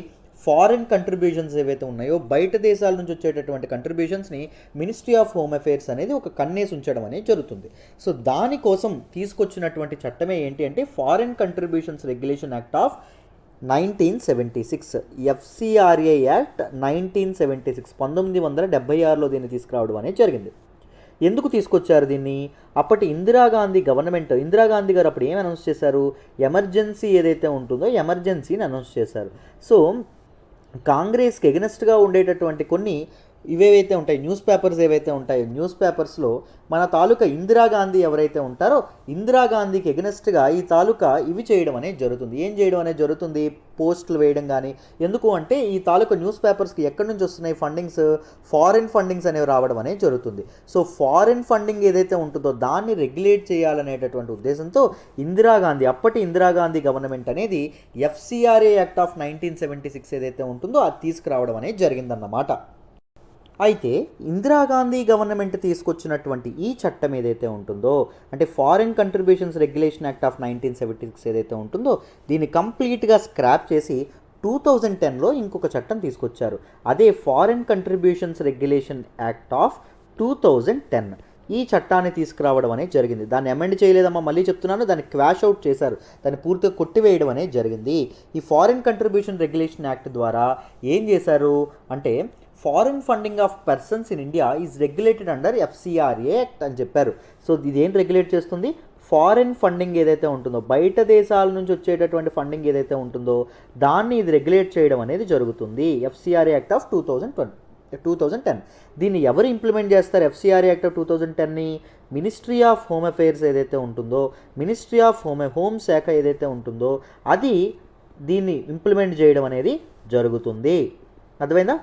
ఫారిన్ కంట్రిబ్యూషన్స్ ఏవైతే ఉన్నాయో బయట దేశాల నుంచి వచ్చేటటువంటి కంట్రిబ్యూషన్స్ని మినిస్ట్రీ ఆఫ్ హోమ్ అఫైర్స్ అనేది ఒక కన్నేసి ఉంచడం అనేది జరుగుతుంది. సో దానికోసం తీసుకొచ్చినటువంటి చట్టమే ఏంటి అంటే foreign contributions regulation act of 1976, FCRA act 1976, 1976లో దీన్ని తీసుకురావడం అనేది జరిగింది. ఎందుకు తీసుకొచ్చారు దీన్ని? అప్పటి ఇందిరాగాంధీ గారు అప్పుడు ఏం అనౌన్స్ చేశారు, ఎమర్జెన్సీ ఏదైతే ఉంటుందో ఎమర్జెన్సీని అనౌన్స్ చేశారు. సో కాంగ్రెస్కి ఎగనెస్ట్గా ఉండేటటువంటి కొన్ని ఇవేవైతే ఉంటాయి న్యూస్ పేపర్స్ ఏవైతే ఉంటాయో న్యూస్ పేపర్స్లో మన తాలూకా ఇందిరాగాంధీ ఎవరైతే ఉంటారో ఇందిరాగాంధీకి ఎగనెస్ట్గా ఈ తాలూకా ఇవి చేయడం అనేది జరుగుతుంది. ఏం చేయడం అనేది జరుగుతుంది, పోస్టులు వేయడం కానీ. ఎందుకు అంటే ఈ తాలూకా న్యూస్ పేపర్స్కి ఎక్కడి నుంచి వస్తున్నాయి ఫండింగ్స్, ఫారిన్ ఫండింగ్స్ అనేవి రావడం అనేది జరుగుతుంది. సో ఫారిన్ ఫండింగ్ ఏదైతే ఉంటుందో దాన్ని రెగ్యులేట్ చేయాలనేటటువంటి ఉద్దేశంతో అప్పటి ఇందిరాగాంధీ గవర్నమెంట్ అనేది ఎఫ్సిఆర్ఏ యాక్ట్ ఆఫ్ 1976 ఏదైతే ఉంటుందో అది తీసుకురావడం అనేది జరిగిందన్నమాట. అయితే ఇందిరాగాంధీ గవర్నమెంట్ తీసుకొచ్చినటువంటి ఈ చట్టం ఏదైతే ఉంటుందో, అంటే foreign contributions regulation act of 1976 ఏదైతే ఉంటుందో, దీన్ని కంప్లీట్గా స్క్రాప్ చేసి 2010లో ఇంకొక చట్టం తీసుకొచ్చారు. అదే foreign contributions regulation act of 2010. ఈ చట్టాన్ని తీసుకురావడం అనేది జరిగింది. దాన్ని అమెండ్ చేయలేదమ్మా, మళ్ళీ చెప్తున్నాను, దాన్ని క్వాష్ అవుట్ చేశారు, దాన్ని పూర్తిగా కొట్టివేయడం అనేది జరిగింది. ఈ ఫారిన్ కంట్రిబ్యూషన్ రెగ్యులేషన్ యాక్ట్ ద్వారా ఏం చేశారు అంటే, foreign funding of persons in India is regulated under FCRA act అని చెప్పారు. సో ఇది ఏం రెగ్యులేట్ చేస్తుంది? ఫారిన్ ఫండింగ్ ఏదైతే ఉంటుందో, బయట దేశాల నుంచి వచ్చేటటువంటి ఫండింగ్ ఏదైతే ఉంటుందో దాన్ని ఇది రెగ్యులేట్ చేయడం అనేది జరుగుతుంది. FCRA act of 2010. దీన్ని ఎవరు ఇంప్లిమెంట్ చేస్తారు? FCRA యాక్ట్ ఆఫ్ 2010ని మినిస్ట్రీ ఆఫ్ హోమ్ అఫైర్స్ ఏదైతే ఉంటుందో, మినిస్ట్రీ ఆఫ్ హోమ్ శాఖ ఏదైతే ఉంటుందో అది దీన్ని ఇంప్లిమెంట్ చేయడం అనేది జరుగుతుంది. అర్థమైందా?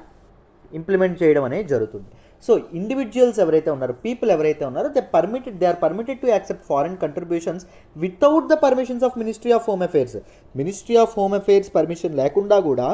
ఇంప్లిమెంట్ చేయడం అనేది జరుగుతుంది. సో ఇండివిజువల్స్ ఎవరైతే ఉన్నారో, పీపుల్ ఎవరైతే ఉన్నారో, they are permitted to accept foreign contributions without the permissions of ministry of home affairs. Ministry of home affairs permission లేకుండా కూడా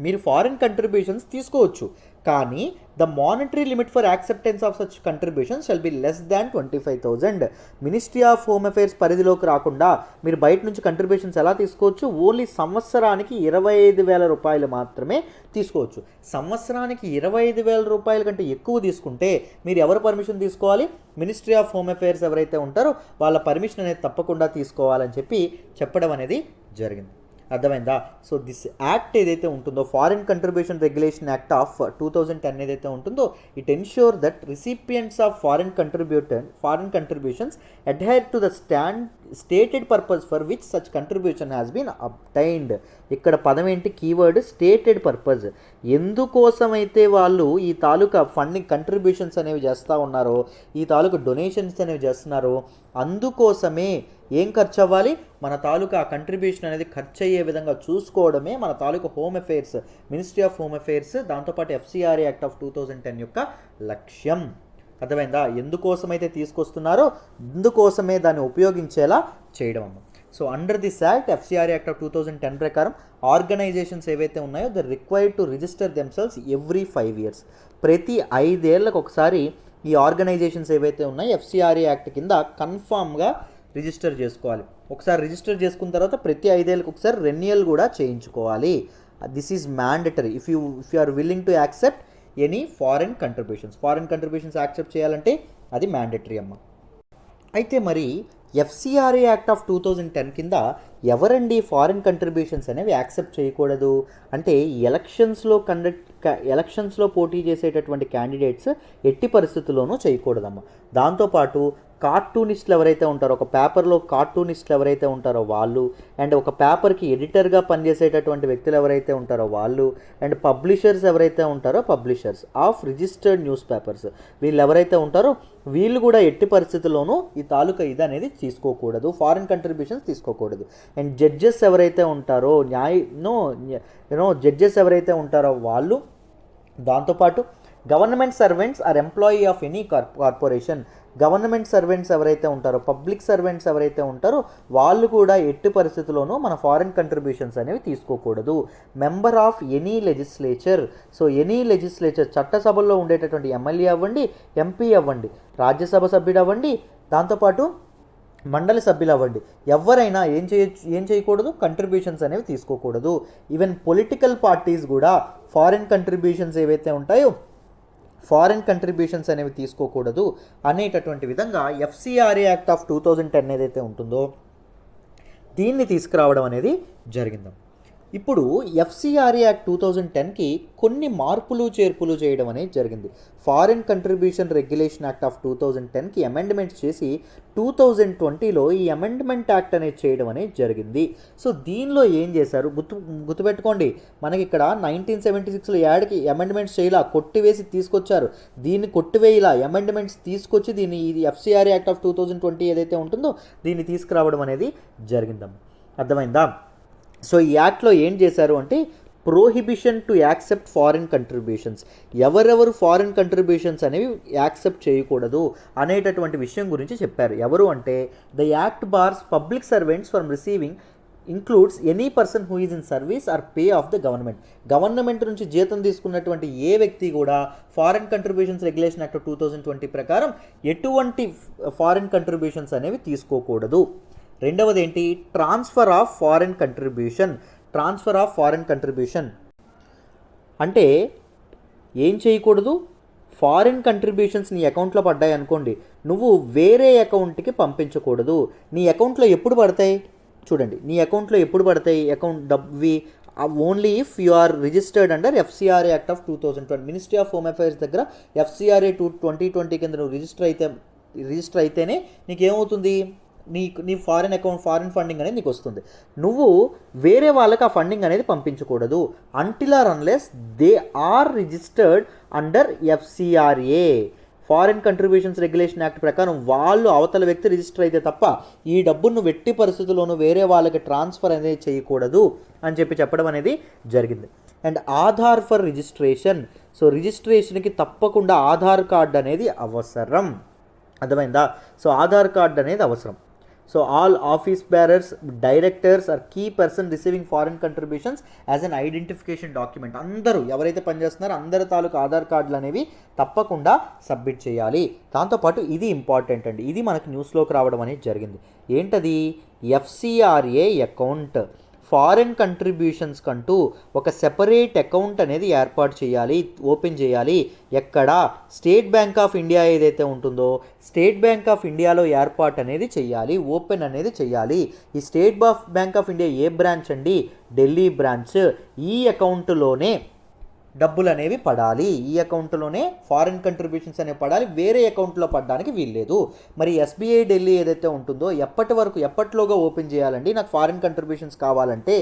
మీరు ఫారిన్ కంట్రిబ్యూషన్స్ తీసుకోవచ్చు. కానీ the monetary limit for acceptance of such contributions shall be less than 25,000. Ministry of home affairs పరిధిలోకి రాకుండా మీరు బయట నుంచి కంట్రిబ్యూషన్స్ ఎలా తీసుకోవచ్చు? ఓన్లీ సంవత్సరానికి 25,000 రూపాయలు మాత్రమే తీసుకోవచ్చు. సంవత్సరానికి 25,000 రూపాయల కంటే ఎక్కువ తీసుకుంటే మీరు ఎవరు పర్మిషన్ తీసుకోవాలి? మినిస్ట్రీ ఆఫ్ హోమ్ అఫైర్స్ ఎవరైతే ఉంటారో వాళ్ళ పర్మిషన్ అనేది తప్పకుండా తీసుకోవాలని చెప్పడం అనేది జరిగింది. అర్థమైందా? సో దిస్ యాక్ట్ ఏదైతే ఉంటుందో, foreign contribution regulation act of 2010 ఏదైతే ఉంటుందో, it ensure that recipients of foreign contributions adhere to the stated purpose for which such contribution has been obtained. ఇక్కడ పదం ఏంటి? Keyword stated purpose. ఎందుకోసమైతే వాళ్ళు ఈ తాలూకా ఫండింగ్ కంట్రిబ్యూషన్స్ అనేవి చేస్తూ ఉన్నారో, ఈ తాలూకా డొనేషన్స్ అనేవి చేస్తున్నారో, అందుకోసమే ఏం ఖర్చు అవ్వాలి? మన తాలూకా కంట్రిబ్యూషన్ అనేది ఖర్చు అయ్యే విధంగా చూసుకోవడమే మన తాలూకా home affairs, ministry of home affairs, దాంతోపాటు FCRA యాక్ట్ ఆఫ్ 2010 యొక్క లక్ష్యం. అర్థమైందా? ఎందుకోసమైతే తీసుకొస్తున్నారో అందుకోసమే దాన్ని ఉపయోగించేలా చేయడం అమ్మ. So under this act, FCRA act of 2010 ప్రకారం ఆర్గనైజేషన్స్ ఏవైతే ఉన్నాయో they required to register themselves every 5 years. ప్రతి 5 ఏళ్ళకు ఒకసారి ఈ ఆర్గనైజేషన్స్ ఏవైతే ఉన్నాయో FCRA యాక్ట్ కింద కన్ఫామ్గా రిజిస్టర్ చేసుకోవాలి. ఒకసారి రిజిస్టర్ చేసుకున్న తర్వాత ప్రతి 5 ఏళ్ళకి ఒకసారి రెన్యువల్ కూడా చేయించుకోవాలి. This is mandatory if you are willing to accept any foreign contributions accept చేయాలంటే అది మ్యాండటరీ అమ్మ. అయితే మరి FCRA యాక్ట్ ఆఫ్ 2010 కింద ఎవరండి ఫారిన్ కంట్రిబ్యూషన్స్ అనేవి యాక్సెప్ట్ చేయకూడదు అంటే, ఎలక్షన్స్లో పోటీ చేసేటటువంటి క్యాండిడేట్స్ ఎట్టి పరిస్థితుల్లోనూ చేయకూడదమ్మా. దాంతోపాటు కార్టూనిస్టులు ఎవరైతే ఉంటారో, ఒక పేపర్లో కార్టూనిస్టులు ఎవరైతే ఉంటారో వాళ్ళు, అండ్ ఒక పేపర్కి ఎడిటర్గా పనిచేసేటటువంటి వ్యక్తులు ఎవరైతే ఉంటారో వాళ్ళు, అండ్ పబ్లిషర్స్ ఎవరైతే ఉంటారో publishers of registered news papers, వీళ్ళు ఎవరైతే ఉంటారో వీళ్ళు కూడా ఎట్టి పరిస్థితుల్లోనూ ఈ తాలూకా ఇది అనేది తీసుకోకూడదు, ఫారిన్ కంట్రిబ్యూషన్స్ తీసుకోకూడదు. అండ్ జడ్జెస్ ఎవరైతే ఉంటారో, జడ్జెస్ ఎవరైతే ఉంటారో వాళ్ళు, దాంతోపాటు government servants or employee of any corporation, government servants ఎవరైతే ఉంటారో, పబ్లిక్ సర్వెంట్స్ ఎవరైతే ఉంటారో వాళ్ళు కూడా ఎట్టి పరిస్థితుల్లోనూ మన ఫారిన్ కంట్రిబ్యూషన్స్ అనేవి తీసుకోకూడదు. Member of any legislature, so any legislature, చట్టసభల్లో ఉండేటటువంటి ఎమ్మెల్యే అవ్వండి, ఎంపీ అవ్వండి, రాజ్యసభ సభ్యుడు అవ్వండి, దాంతోపాటు మండలి సభ్యులు అవ్వండి, ఎవరైనా ఏం చేయకూడదు? కంట్రిబ్యూషన్స్ అనేవి తీసుకోకూడదు. ఈవెన్ పొలిటికల్ పార్టీస్ కూడా ఫారిన్ కంట్రిబ్యూషన్స్ ఏవైతే ఉంటాయో ఫారిన్ కంట్రిబ్యూషన్స్ అనేవి తీసుకోకూడదు అనేటటువంటి విధంగా FCRA యాక్ట్ ఆఫ్ 2010 ఏదైతే ఉంటుందో దీన్ని తీసుకురావడం అనేది జరిగింది. ఇప్పుడు FCRA యాక్ట్ 2010కి కొన్ని మార్పులు చేర్పులు చేయడం అనేది జరిగింది. Foreign contribution regulation act of 2010కి అమెండ్మెంట్స్ చేసి 2020లో ఈ అమెండ్మెంట్ యాక్ట్ అనేది చేయడం అనేది జరిగింది. సో దీనిలో ఏం చేశారు గుర్తుపెట్టుకోండి, మనకి ఇక్కడ 1976లో యాడ్కి అమెండ్మెంట్స్ చేయలా, కొట్టివేసి తీసుకొచ్చారు. దీన్ని కొట్టివేయలా, అమెండ్మెంట్స్ తీసుకొచ్చి దీన్ని ఇది FCRA యాక్ట్ ఆఫ్ 2020 ఏదైతే ఉంటుందో దీన్ని తీసుకురావడం అనేది జరిగిందమ్మా. అర్థమైందా? సో ఈ యాక్ట్లో ఏం చేశారు అంటే, prohibition to accept foreign contributions, ఎవరెవరు ఫారిన్ కంట్రిబ్యూషన్స్ అనేవి యాక్సెప్ట్ చేయకూడదు అనేటటువంటి విషయం గురించి చెప్పారు. ఎవరు అంటే, the act bars public servants from receiving includes any person who is in service or pay of the government నుంచి జీతం తీసుకున్నటువంటి ఏ వ్యక్తి కూడా ఫారెన్ కంట్రిబ్యూషన్స్ రెగ్యులేషన్ యాక్ట్ 2020 ప్రకారం ఎటువంటి ఫారెన్ కంట్రిబ్యూషన్స్ అనేవి తీసుకోకూడదు. రెండవది ఏంటి? ట్రాన్స్ఫర్ ఆఫ్ ఫారెన్ కంట్రిబ్యూషన్ అంటే ఏం చేయకూడదు? ఫారిన్ కంట్రిబ్యూషన్స్ నీ అకౌంట్లో పడ్డాయి అనుకోండి, నువ్వు వేరే అకౌంట్కి పంపించకూడదు. నీ అకౌంట్లో ఎప్పుడు పడతాయి? చూడండి, నీ అకౌంట్లో ఎప్పుడు పడతాయి అకౌంట్ డబ్బువి? Only if you are registered under FCRA act of 2020. Ministry of home affairs దగ్గర FCRA 2020 కింద నువ్వు రిజిస్టర్ అయితేనే నీకేమవుతుంది? నీ ఫారిన్ ఫండింగ్ అనేది నీకు వస్తుంది. నువ్వు వేరే వాళ్ళకి ఆ ఫండింగ్ అనేది పంపించకూడదు until are unless they are registered under FCRA foreign contributions regulation act ప్రకారం వాళ్ళు అవతల వ్యక్తి రిజిస్టర్ అయితే తప్ప ఈ డబ్బును వెట్టి పరిస్థితుల్లోనూ వేరే వాళ్ళకి ట్రాన్స్ఫర్ అనేది చేయకూడదు అని చెప్పడం అనేది జరిగింది. And Aadhaar for registration. So రిజిస్ట్రేషన్కి తప్పకుండా ఆధార్ కార్డ్ అనేది అవసరం. అర్థమైందా? సో ఆధార్ కార్డ్ అనేది అవసరం. So all office bearers, directors or key person receiving foreign contributions as an identification document. అందరూ ఎవరైతే పనిచేస్తున్నారో అందరి తాలూకు ఆధార్ కార్డులు అనేవి తప్పకుండా సబ్మిట్ చేయాలి. దాంతోపాటు ఇది ఇంపార్టెంట్ అండి, ఇది మనకు న్యూస్లోకి రావడం అనేది జరిగింది. ఏంటది? FCRA అకౌంట్ ఫారిన్ కంట్రిబ్యూషన్స్ కంటూ ఒక సెపరేట్ అకౌంట్ అనేది ఏర్పాటు చేయాలి, ఓపెన్ చేయాలి. ఎక్కడ? స్టేట్ బ్యాంక్ ఆఫ్ ఇండియా ఏదైతే ఉంటుందో స్టేట్ బ్యాంక్ ఆఫ్ ఇండియాలో ఏర్పాటు అనేది చేయాలి, ఓపెన్ అనేది చేయాలి. ఈ state bank of India A branch అండి? ఢిల్లీ బ్రాంచ్. ఈ అకౌంట్లోనే డబ్బులు అనేవి పడాలి, ఈ అకౌంట్లోనే ఫారిన్ కంట్రిబ్యూషన్స్ అనేవి పడాలి, వేరే అకౌంట్లో పడడానికి వీల్లేదు. మరి SBI ఢిల్లీ ఏదైతే ఉంటుందో ఎప్పటిలోగా ఓపెన్ చేయాలండి నాకు ఫారిన్ కంట్రిబ్యూషన్స్ కావాలంటే?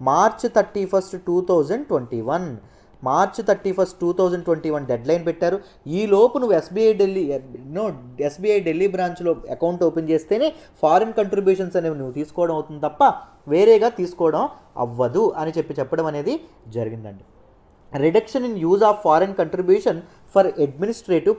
మార్చ్ 31, 2021 మార్చ్ 31, 2021 డెడ్లైన్ పెట్టారు. ఈ లోపు నువ్వు ఎస్బీఐ ఢిల్లీ బ్రాంచ్లో అకౌంట్ ఓపెన్ చేస్తేనే ఫారిన్ కంట్రిబ్యూషన్స్ అనేవి నువ్వు తీసుకోవడం అవుతుంది తప్ప వేరేగా తీసుకోవడం అవ్వదు అని చెప్పడం అనేది జరిగిందండి. Reduction in use of foreign contribution for administrative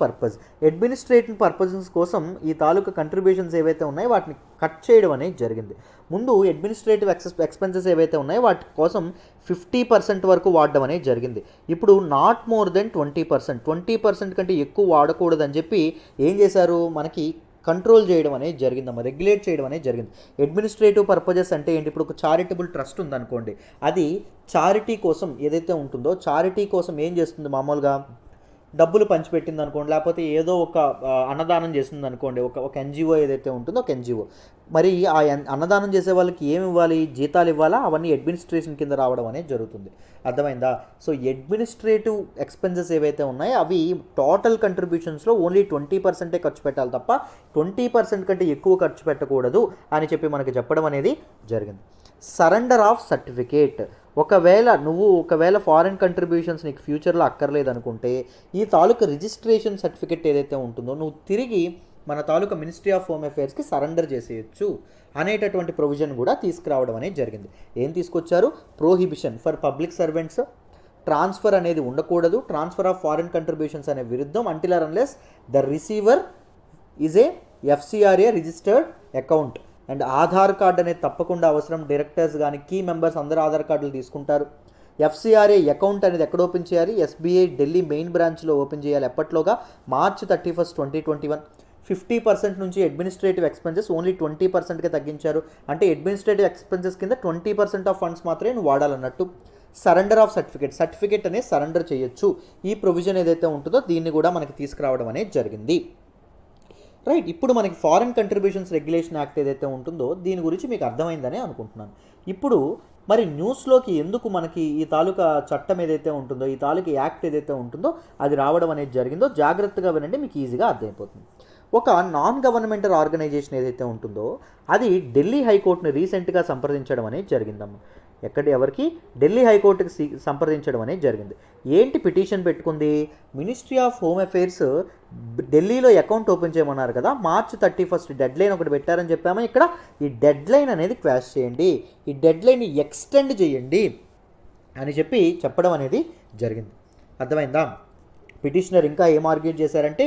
purposes కోసం ఈ తాలూకా కంట్రిబ్యూషన్స్ ఏవైతే ఉన్నాయో వాటిని కట్ చేయడం అనేది జరిగింది. ముందు అడ్మినిస్ట్రేటివ్ ఎక్స్పెన్సెస్ ఏవైతే ఉన్నాయో వాటి కోసం 50% వరకు వాడడం అనేది జరిగింది. ఇప్పుడు నాట్ మోర్ దెన్ 20% కంటే ఎక్కువ వాడకూడదని చెప్పి ఏం చేశారు? మనకి కంట్రోల్ చేయడం అనేది జరిగిందమ్మా, రెగ్యులేట్ చేయడం అనేది జరిగింది. అడ్మినిస్ట్రేటివ్ పర్పజెస్ అంటే ఏంటి? ఇప్పుడు ఒక చారిటబుల్ ట్రస్ట్ ఉందనుకోండి, అది చారిటీ కోసం ఏదైతే ఉంటుందో చారిటీ కోసం ఏం చేస్తుంది? మామూలుగా డబ్బులు పంచిపెట్టింది అనుకోండి, లేకపోతే ఏదో ఒక అన్నదానం చేస్తుంది అనుకోండి, ఒక NGO ఏదైతే ఉంటుందో ఒక NGO. మరి ఆ అన్నదానం చేసే వాళ్ళకి ఏమి ఇవ్వాలి? జీతాలు ఇవ్వాలా? అవన్నీ అడ్మినిస్ట్రేషన్ కింద రావడం అనేది జరుగుతుంది. అర్థమైందా? సో అడ్మినిస్ట్రేటివ్ ఎక్స్పెన్సెస్ ఏవైతే ఉన్నాయో అవి టోటల్ కంట్రిబ్యూషన్స్లో ఓన్లీ 20% ఖర్చు పెట్టాలి తప్ప 20% కంటే ఎక్కువ ఖర్చు పెట్టకూడదు అని చెప్పి మనకి చెప్పడం అనేది జరిగింది. Surrender of certificate. ఒకవేళ ఫారిన్ కంట్రిబ్యూషన్స్ నీకు ఫ్యూచర్లో అక్కర్లేదు అనుకుంటే ఈ తాలూకా రిజిస్ట్రేషన్ సర్టిఫికేట్ ఏదైతే ఉంటుందో నువ్వు తిరిగి మన తాలూకా మినిస్ట్రీ ఆఫ్ హోమ్ అఫైర్స్కి సరెండర్ చేసేయచ్చు అనేటటువంటి ప్రొవిజన్ కూడా తీసుకురావడం అనేది జరిగింది. ఏం తీసుకొచ్చారు? Prohibition for public servants, transfer అనేది ఉండకూడదు, ట్రాన్స్ఫర్ ఆఫ్ ఫారిన్ కంట్రిబ్యూషన్స్ అనే విరుద్ధం until are unless the receiver is a FCRA registered account. And Aadhaar card అనేది తప్పకుండా అవసరం. డైరెక్టర్స్ కానీ కీ మెంబర్స్ అందరూ ఆధార్ కార్డులు తీసుకుంటారు. FCRA అకౌంట్ అనేది ఎక్కడ ఓపెన్ చేయాలి? SBI ఢిల్లీ మెయిన్ బ్రాంచ్లో ఓపెన్ చేయాలి. ఎప్పట్లోగా? మార్చ్ 31, 2021. 50% నుంచి అడ్మినిస్ట్రేటివ్ ఎక్స్పెన్సెస్ ఓన్లీ 20%కి తగ్గించారు. అంటే అడ్మినిస్ట్రేటివ్ ఎక్స్పెన్సెస్ కింద 20% ఆఫ్ ఫండ్స్ మాత్రమే నువ్వు వాడాలన్నట్టు. సరెండర్ ఆఫ్ సర్టిఫికేట్ అనేది సరెండర్ చేయొచ్చు. ఈ ప్రొవిజన్ ఏదైతే ఉంటుందో దీన్ని కూడా మనకి తీసుకురావడం అనేది జరిగింది. రైట్, ఇప్పుడు మనకి ఫారిన్ కంట్రిబ్యూషన్స్ రెగ్యులేషన్ యాక్ట్ ఏదైతే ఉంటుందో దీని గురించి మీకు అర్థమైందని అనుకుంటున్నాను. ఇప్పుడు మరి న్యూస్లోకి ఎందుకు మనకి ఈ తాలూకా చట్టం ఏదైతే ఉంటుందో ఈ తాలూకా యాక్ట్ ఏదైతే ఉంటుందో అది రావడం అనేది జరిగిందో జాగ్రత్తగా వినండి, మీకు ఈజీగా అర్థమైపోతుంది. ఒక నాన్ గవర్నమెంటల్ ఆర్గనైజేషన్ ఏదైతే ఉంటుందో అది ఢిల్లీ హైకోర్టుని రీసెంట్గా సంప్రదించడం అనేది జరిగిందమ్మా. ఎవరికి? ఢిల్లీ హైకోర్టుకి సంప్రదించడం అనేది జరిగింది. ఏంటి పిటిషన్ పెట్టుకుంది? మినిస్ట్రీ ఆఫ్ హోమ్ అఫైర్స్ ఢిల్లీలో అకౌంట్ ఓపెన్ చేయమన్నారు కదా, మార్చ్ 31 డెడ్లైన్ ఒకటి పెట్టారని చెప్పామా. ఇక్కడ ఈ డెడ్లైన్ అనేది క్వాష్ చేయండి, ఈ డెడ్లైన్ని ఎక్స్టెండ్ చేయండి అని చెప్పడం అనేది జరిగింది. అర్థమైందా? పిటిషనర్ ఇంకా ఏం ఆర్గ్యూ చేశారంటే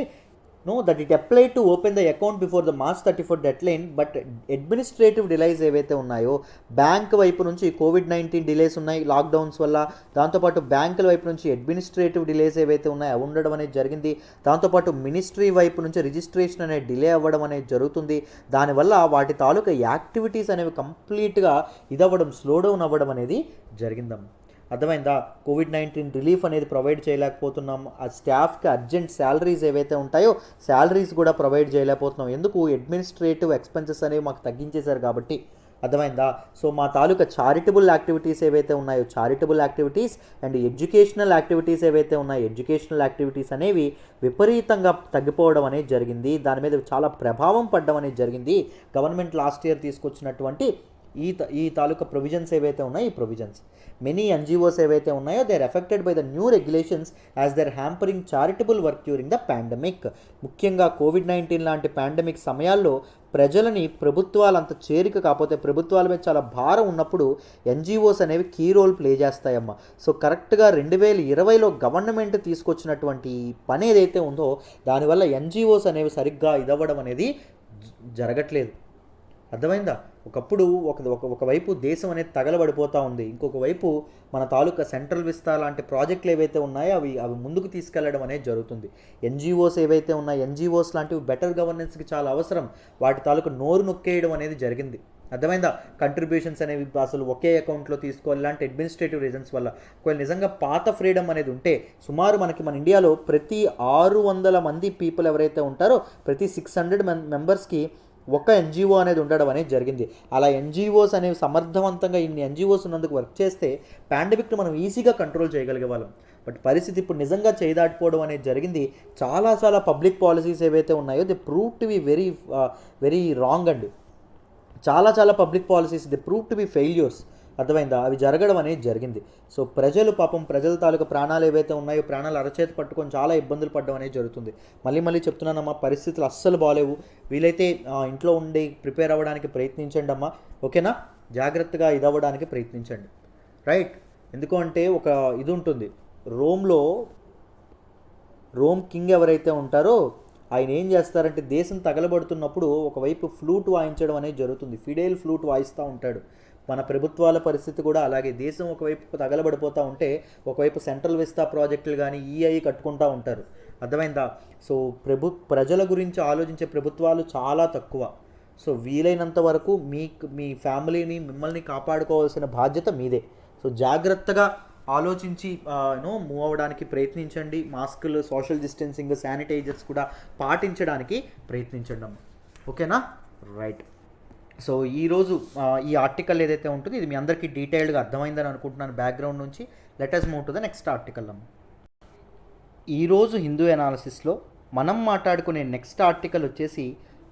know that it apply to open the account before the March 34 deadline, but administrative delays ఏవైతే ఉన్నాయో బ్యాంక్ వైపు నుంచి COVID-19 డిలేస్ ఉన్నాయి లాక్డౌన్స్ వల్ల, దాంతోపాటు బ్యాంకుల వైపు నుంచి అడ్మినిస్ట్రేటివ్ డిలేస్ ఏవైతే ఉన్నాయో అవి ఉండడం అనేది జరిగింది. దాంతోపాటు మినిస్ట్రీ వైపు నుంచి రిజిస్ట్రేషన్ అనేది డిలే అవ్వడం అనేది జరుగుతుంది. దానివల్ల వాటి తాలూకా యాక్టివిటీస్ అనేవి కంప్లీట్గా ఇదవ్వడం, స్లో డౌన్ అవ్వడం అనేది జరిగిందమ్మ. అర్థమైందా? COVID-19 రిలీఫ్ అనేది ప్రొవైడ్ చేయలేకపోతున్నాం. ఆ స్టాఫ్కి అర్జెంట్ శాలరీస్ ఏవైతే ఉంటాయో శాలరీస్ కూడా ప్రొవైడ్ చేయలేకపోతున్నాం. ఎందుకు? అడ్మినిస్ట్రేటివ్ ఎక్స్పెన్సెస్ అనేవి మాకు తగ్గించేశారు కాబట్టి. అర్థమైందా? సో మా తాలూకా చారిటబుల్ యాక్టివిటీస్ ఏవైతే ఉన్నాయో charitable activities and educational activities ఏవైతే ఉన్నాయో ఎడ్యుకేషనల్ యాక్టివిటీస్ అనేవి విపరీతంగా తగ్గిపోవడం అనేది జరిగింది. దాని మీద చాలా ప్రభావం పడడం అనేది జరిగింది. గవర్నమెంట్ లాస్ట్ ఇయర్ తీసుకొచ్చినటువంటి ఈ తాలూకా ప్రొవిజన్స్ ఏవైతే ఉన్నాయో ఈ ప్రొవిజన్స్ మెనీ ఎన్జిఓస్ ఏవైతే ఉన్నాయో they are affected by the new regulations as they are hampering charitable work during the pandemic. ముఖ్యంగా COVID-19 లాంటి పాండమిక్ సమయాల్లో ప్రజలని ప్రభుత్వాలు అంత చేరిక కాకపోతే ప్రభుత్వాల మీద చాలా భారం ఉన్నప్పుడు ఎన్జిఓస్ అనేవి కీ రోల్ ప్లే చేస్తాయమ్మా. సో కరెక్ట్గా 2020లో గవర్నమెంట్ తీసుకొచ్చినటువంటి పని ఏదైతే ఉందో దానివల్ల ఎన్జిఓస్ అనేవి సరిగ్గా ఇదవ్వడం అనేది జరగట్లేదు. అర్థమైందా? ఒకప్పుడు ఒకవైపు దేశం అనేది తగలబడిపోతూ ఉంది, ఇంకొక వైపు మన తాలూకా సెంట్రల్ విస్తా లాంటి ప్రాజెక్టులు ఏవైతే ఉన్నాయో అవి ముందుకు తీసుకెళ్లడం అనేది జరుగుతుంది. ఎన్జిఓస్ ఏవైతే ఉన్నాయో ఎన్జిఓస్ లాంటివి బెటర్ గవర్నెన్స్కి చాలా అవసరం. వాటి తాలూకా నోరు నొక్కేయడం అనేది జరిగింది. అర్థమైందా? కంట్రిబ్యూషన్స్ అనేవి అసలు ఒకే అకౌంట్లో తీసుకోవాలి ఇలాంటి అడ్మినిస్ట్రేటివ్ రీజన్స్ వల్ల. ఒకవేళ నిజంగా పాత ఫ్రీడమ్ అనేది ఉంటే సుమారు మన ఇండియాలో ప్రతి 600 మంది పీపుల్ ఎవరైతే ఉంటారో ప్రతి 600 మెంబర్స్కి ఒక ఎన్జిఓ అనేది ఉండడం అనేది జరిగింది. అలా ఎన్జిఓస్ అనేవి సమర్థవంతంగా ఇన్ని ఎన్జిఓస్ ఉన్నందుకు వర్క్ చేస్తే పాండమిక్ను మనం ఈజీగా కంట్రోల్ చేయగలిగే వాళ్ళం. బట్ పరిస్థితి ఇప్పుడు నిజంగా చేయదాటిపోవడం అనేది జరిగింది. చాలా పబ్లిక్ పాలసీస్ ఏవైతే ఉన్నాయో they prove to be very wrong అండి. చాలా public policies they prove to be failures. అర్థమైందా? అవి జరగడం అనేది జరిగింది. సో ప్రజల తాలూకా ప్రాణాలు ఏవైతే ఉన్నాయో ప్రాణాలు అరచేతి పట్టుకొని చాలా ఇబ్బందులు పడడం అనేది జరుగుతుంది. మళ్ళీ చెప్తున్నానమ్మా, పరిస్థితులు అస్సలు బాగాలేవు. వీలైతే ఇంట్లో ఉండి ప్రిపేర్ అవ్వడానికి ప్రయత్నించండి అమ్మా, ఓకేనా? జాగ్రత్తగా ఇదవ్వడానికి ప్రయత్నించండి, రైట్? ఎందుకు అంటే ఒక ఇది ఉంటుంది, రోమ్ కింగ్ ఎవరైతే ఉంటారో ఆయన ఏం చేస్తారంటే దేశం తగలబడుతున్నప్పుడు ఒకవైపు ఫ్లూట్ వాయించడం అనేది జరుగుతుంది. ఫిడేల్ ఫ్లూట్ వాయిస్తూ ఉంటాడు. మన ప్రభుత్వాల పరిస్థితి కూడా అలాగే. దేశం ఒకవైపు తగలబడిపోతూ ఉంటే ఒకవైపు సెంట్రల్ విస్తా ప్రాజెక్టులు కానీ ఈఐ కట్టుకుంటూ ఉంటారు. అర్థమైందా? సో ప్రజల గురించి ఆలోచించే ప్రభుత్వాలు చాలా తక్కువ. సో వీలైనంత వరకు మీ ఫ్యామిలీని మిమ్మల్ని కాపాడుకోవాల్సిన బాధ్యత మీదే. సో జాగ్రత్తగా ఆలోచించి మూవ్ అవ్వడానికి ప్రయత్నించండి. మాస్కులు, సోషల్ డిస్టెన్సింగ్, శానిటైజర్స్ కూడా పాటించడానికి ప్రయత్నించండి అమ్మ, ఓకేనా? రైట్. సో ఈరోజు ఈ ఆర్టికల్ ఏదైతే ఉంటుందో ఇది మీ అందరికీ డీటెయిల్డ్గా అర్థమైందని అనుకుంటున్నాను బ్యాక్గ్రౌండ్ నుంచి. Let us move to the next article అమ్మ. ఈరోజు హిందూ ఎనాలిసిస్లో మనం మాట్లాడుకునే నెక్స్ట్ ఆర్టికల్ వచ్చేసి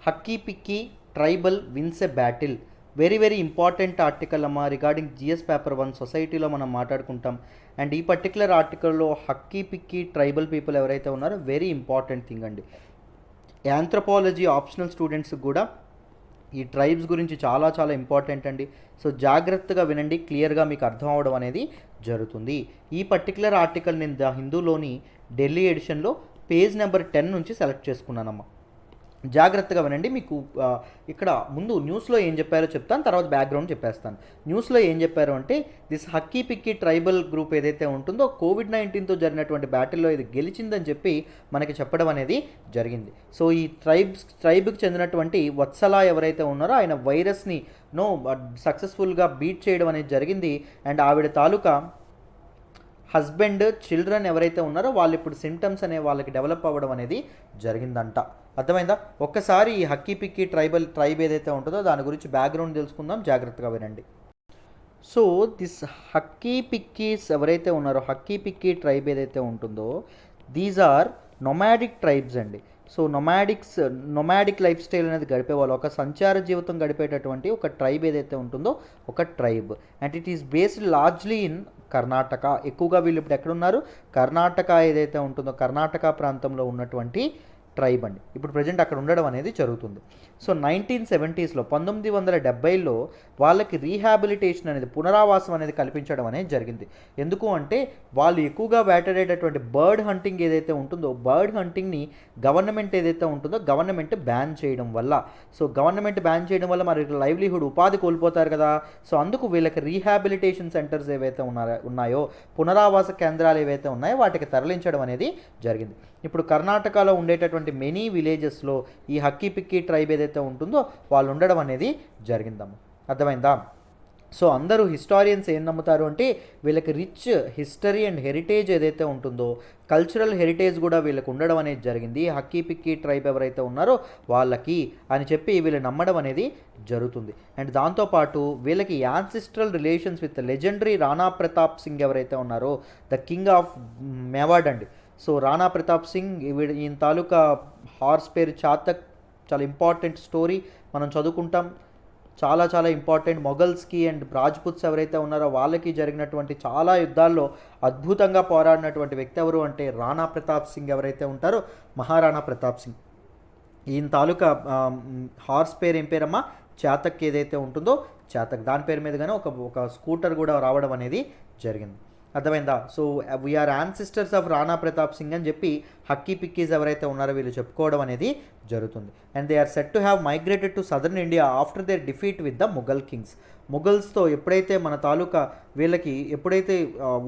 Hakki Pikki tribal wins a battle. Very important article అమ్మా. రిగార్డింగ్ జిఎస్ పేపర్ 1 సొసైటీలో మనం మాట్లాడుకుంటాం. అండ్ ఈ పర్టికులర్ ఆర్టికల్లో హక్కీ పిక్కీ ట్రైబల్ పీపుల్ ఎవరైతే ఉన్నారో వెరీ ఇంపార్టెంట్ థింగ్ అండి. యాంథ్రోపాలజీ ఆప్షనల్ స్టూడెంట్స్కి కూడా ఈ ట్రైబ్స్ గురించి చాలా ఇంపార్టెంట్ అండి. సో జాగ్రత్తగా వినండి, క్లియర్గా మీకు అర్థం అవడం అనేది జరుగుతుంది. ఈ పర్టికులర్ ఆర్టికల్ నేను ద హిందూలోని ఢిల్లీ ఎడిషన్లో పేజ్ నెంబర్ 10 నుంచి సెలెక్ట్ చేసుకున్నానమ్మా. జాగ్రత్తగా వినండి. మీకు ఇక్కడ ముందు న్యూస్లో ఏం చెప్పారో చెప్తాను, తర్వాత బ్యాక్గ్రౌండ్ చెప్పేస్తాను. న్యూస్లో ఏం చెప్పారు అంటే this Hakki Pikki tribal group ఏదైతే ఉంటుందో COVID-19తో జరిగినటువంటి బ్యాటిల్లో ఇది గెలిచిందని చెప్పి మనకి చెప్పడం అనేది జరిగింది. సో ఈ ట్రైబ్కి చెందినటువంటి వత్సల ఎవరైతే ఉన్నారో ఆయన వైరస్ని సక్సెస్ఫుల్గా బీట్ చేయడం అనేది జరిగింది. అండ్ ఆవిడ తాలూకా హస్బెండ్, చిల్డ్రన్ ఎవరైతే ఉన్నారో వాళ్ళు ఇప్పుడు సిమ్టమ్స్ అనే వాళ్ళకి డెవలప్ అవ్వడం అనేది జరిగిందంట. అర్థమైందా? ఒక్కసారి ఈ హక్కీ పిక్కీ ట్రైబ్ ఏదైతే ఉంటుందో దాని గురించి బ్యాక్గ్రౌండ్ తెలుసుకుందాం, జాగ్రత్తగా వినండి. సో దిస్ హక్కీ పిక్కీస్ ఎవరైతే ఉన్నారో హక్కీ పిక్కీ ట్రైబ్ ఏదైతే ఉంటుందో దీస్ ఆర్ నొమాడిక్ ట్రైబ్స్ అండి. సో నొమాడిక్ లైఫ్ స్టైల్ అనేది గడిపేవాళ్ళు, ఒక సంచార జీవితం గడిపేటటువంటి ఒక ట్రైబ్ ఏదైతే ఉంటుందో ఒక tribe. And it is based largely in Karnataka. ఎక్కువగా వీళ్ళు ఇప్పుడు ఎక్కడున్నారు? కర్ణాటక ఏదైతే ఉంటుందో కర్ణాటక ప్రాంతంలో ఉన్నటువంటి ట్రైబ్ అండి. ఇప్పుడు ప్రజెంట్ అక్కడ ఉండడం అనేది జరుగుతుంది. సో 1970స్లో 1970లో వాళ్ళకి రీహాబిలిటేషన్ అనేది, పునరావాసం అనేది కల్పించడం అనేది జరిగింది. ఎందుకు అంటే వాళ్ళు ఎక్కువగా వేటాడేటటువంటి బర్డ్ హంటింగ్ ఏదైతే ఉంటుందో, బర్డ్ హంటింగ్ని గవర్నమెంట్ ఏదైతే ఉంటుందో గవర్నమెంట్ బ్యాన్ చేయడం వల్ల, సో గవర్నమెంట్ బ్యాన్ చేయడం వల్ల మరి లైవ్లీహుడ్, ఉపాధి కోల్పోతారు కదా. సో అందుకు వీళ్ళకి రీహాబిలిటేషన్ సెంటర్స్ ఏవైతే ఉన్నాయో, పునరావాస కేంద్రాలు ఏవైతే ఉన్నాయో వాటికి తరలించడం అనేది జరిగింది. ఇప్పుడు కర్ణాటకలో ఉండేటటువంటి మెనీ విలేజెస్లో ఈ హక్కీ పిక్కీ ట్రైబ్ ఏదైతే ఉంటుందో వాళ్ళు ఉండడం అనేది జరిగిందమ్మ. అర్థమైందా? సో అందరూ హిస్టారియన్స్ ఏం నమ్ముతారు అంటే వీళ్ళకి రిచ్ హిస్టరీ అండ్ హెరిటేజ్ ఏదైతే ఉంటుందో, కల్చరల్ హెరిటేజ్ కూడా వీళ్ళకి ఉండడం అనేది జరిగింది, హక్కీ పిక్కీ ట్రైబ్ ఎవరైతే ఉన్నారో వాళ్ళకి అని చెప్పి వీళ్ళు నమ్మడం అనేది జరుగుతుంది. అండ్ దాంతోపాటు వీళ్ళకి ancestral relations with legendary Rana Pratap Singh ఎవరైతే ఉన్నారో, ద కింగ్ ఆఫ్ మేవాడ్ అండి. సో రాణా ప్రతాప్ సింగ్, ఈయన తాలూకా హార్స్ పేరు చాతక్, చాలా ఇంపార్టెంట్ స్టోరీ మనం చదువుకుంటాం, చాలా చాలా ఇంపార్టెంట్. మొఘల్స్కి అండ్ రాజ్పుత్స్ ఎవరైతే ఉన్నారో వాళ్ళకి జరిగినటువంటి చాలా యుద్ధాల్లో అద్భుతంగా పోరాడినటువంటి వ్యక్తి ఎవరు అంటే రాణా ప్రతాప్ సింగ్ ఎవరైతే ఉంటారో, మహారాణా ప్రతాప్ సింగ్. ఈయన తాలూకా హార్స్ పేరు ఏం పేరమ్మా, చాతక్ ఏదైతే ఉంటుందో చాతక్, దాని పేరు మీదగానే ఒక స్కూటర్ కూడా రావడం అనేది జరిగింది. అర్థమైందా? So we are ancestors of Rana Pratap Singh అని చెప్పి హక్కీ పిక్కీస్ ఎవరైతే ఉన్నారో వీళ్ళు చెప్పుకోవడం అనేది జరుగుతుంది. And they are set to have migrated to southern India after their defeat with the Mughal kings. ముఘల్స్తో ఎప్పుడైతే మన తాలూకా వీళ్ళకి ఎప్పుడైతే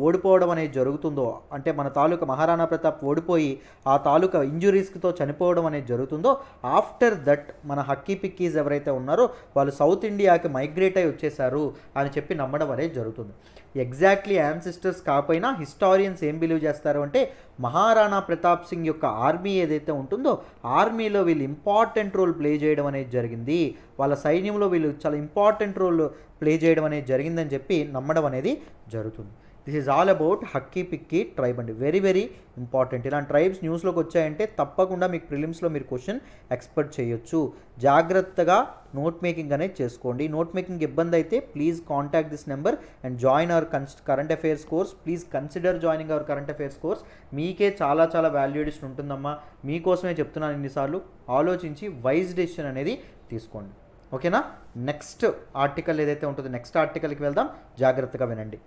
ఓడిపోవడం అనేది జరుగుతుందో, అంటే మన తాలూకా మహారాణా ప్రతాప్ ఓడిపోయి ఆ తాలూకా ఇంజురీస్తో చనిపోవడం అనేది జరుగుతుందో, ఆఫ్టర్ దట్ మన హక్కీ పిక్కీస్ ఎవరైతే ఉన్నారో వాళ్ళు సౌత్ ఇండియాకి మైగ్రేట్ అయి వచ్చేసారు అని చెప్పి నమ్మడం అనేది జరుగుతుంది. ఎగ్జాక్ట్లీ యాన్సిస్టర్స్ కాకపోయినా హిస్టారియన్స్ ఏం బిలీవ్ చేస్తారు అంటే మహారాణా ప్రతాప్ సింగ్ యొక్క ఆర్మీ ఏదైతే ఉంటుందో ఆర్మీలో వీళ్ళు ఇంపార్టెంట్ రోల్ ప్లే చేయడం అనేది జరిగింది, వాళ్ళ సైన్యంలో వీళ్ళు చాలా ఇంపార్టెంట్ రోల్ ప్లే చేయడం అనేది జరిగిందని చెప్పి నమ్మడం అనేది జరుగుతుంది. This is all about Hakki Pikki tribe అండి. Very very important. ఇలాంటి ట్రైబ్స్ న్యూస్లోకి వచ్చాయంటే తప్పకుండా మీకు ప్రిలిమ్స్లో మీరు క్వశ్చన్ ఎక్స్పెక్ట్ చేయొచ్చు. జాగ్రత్తగా నోట్ మేకింగ్ అనేది చేసుకోండి. నోట్ మేకింగ్ ఇబ్బంది అయితే please contact this number and join our current affairs course. Please consider joining our current affairs course. మీకే చాలా చాలా వాల్యూ అడిషన్ ఉంటుందమ్మా. మీకోసమే చెప్తున్నాను ఇన్నిసార్లు. ఆలోచించి వైజ్ డెసిషన్ అనేది తీసుకోండి. ఓకేనా? నెక్స్ట్ ఆర్టికల్ ఏదైతే ఉంటుందో నెక్స్ట్ ఆర్టికల్కి వెళ్దాం. జాగ్రత్తగా వినండి.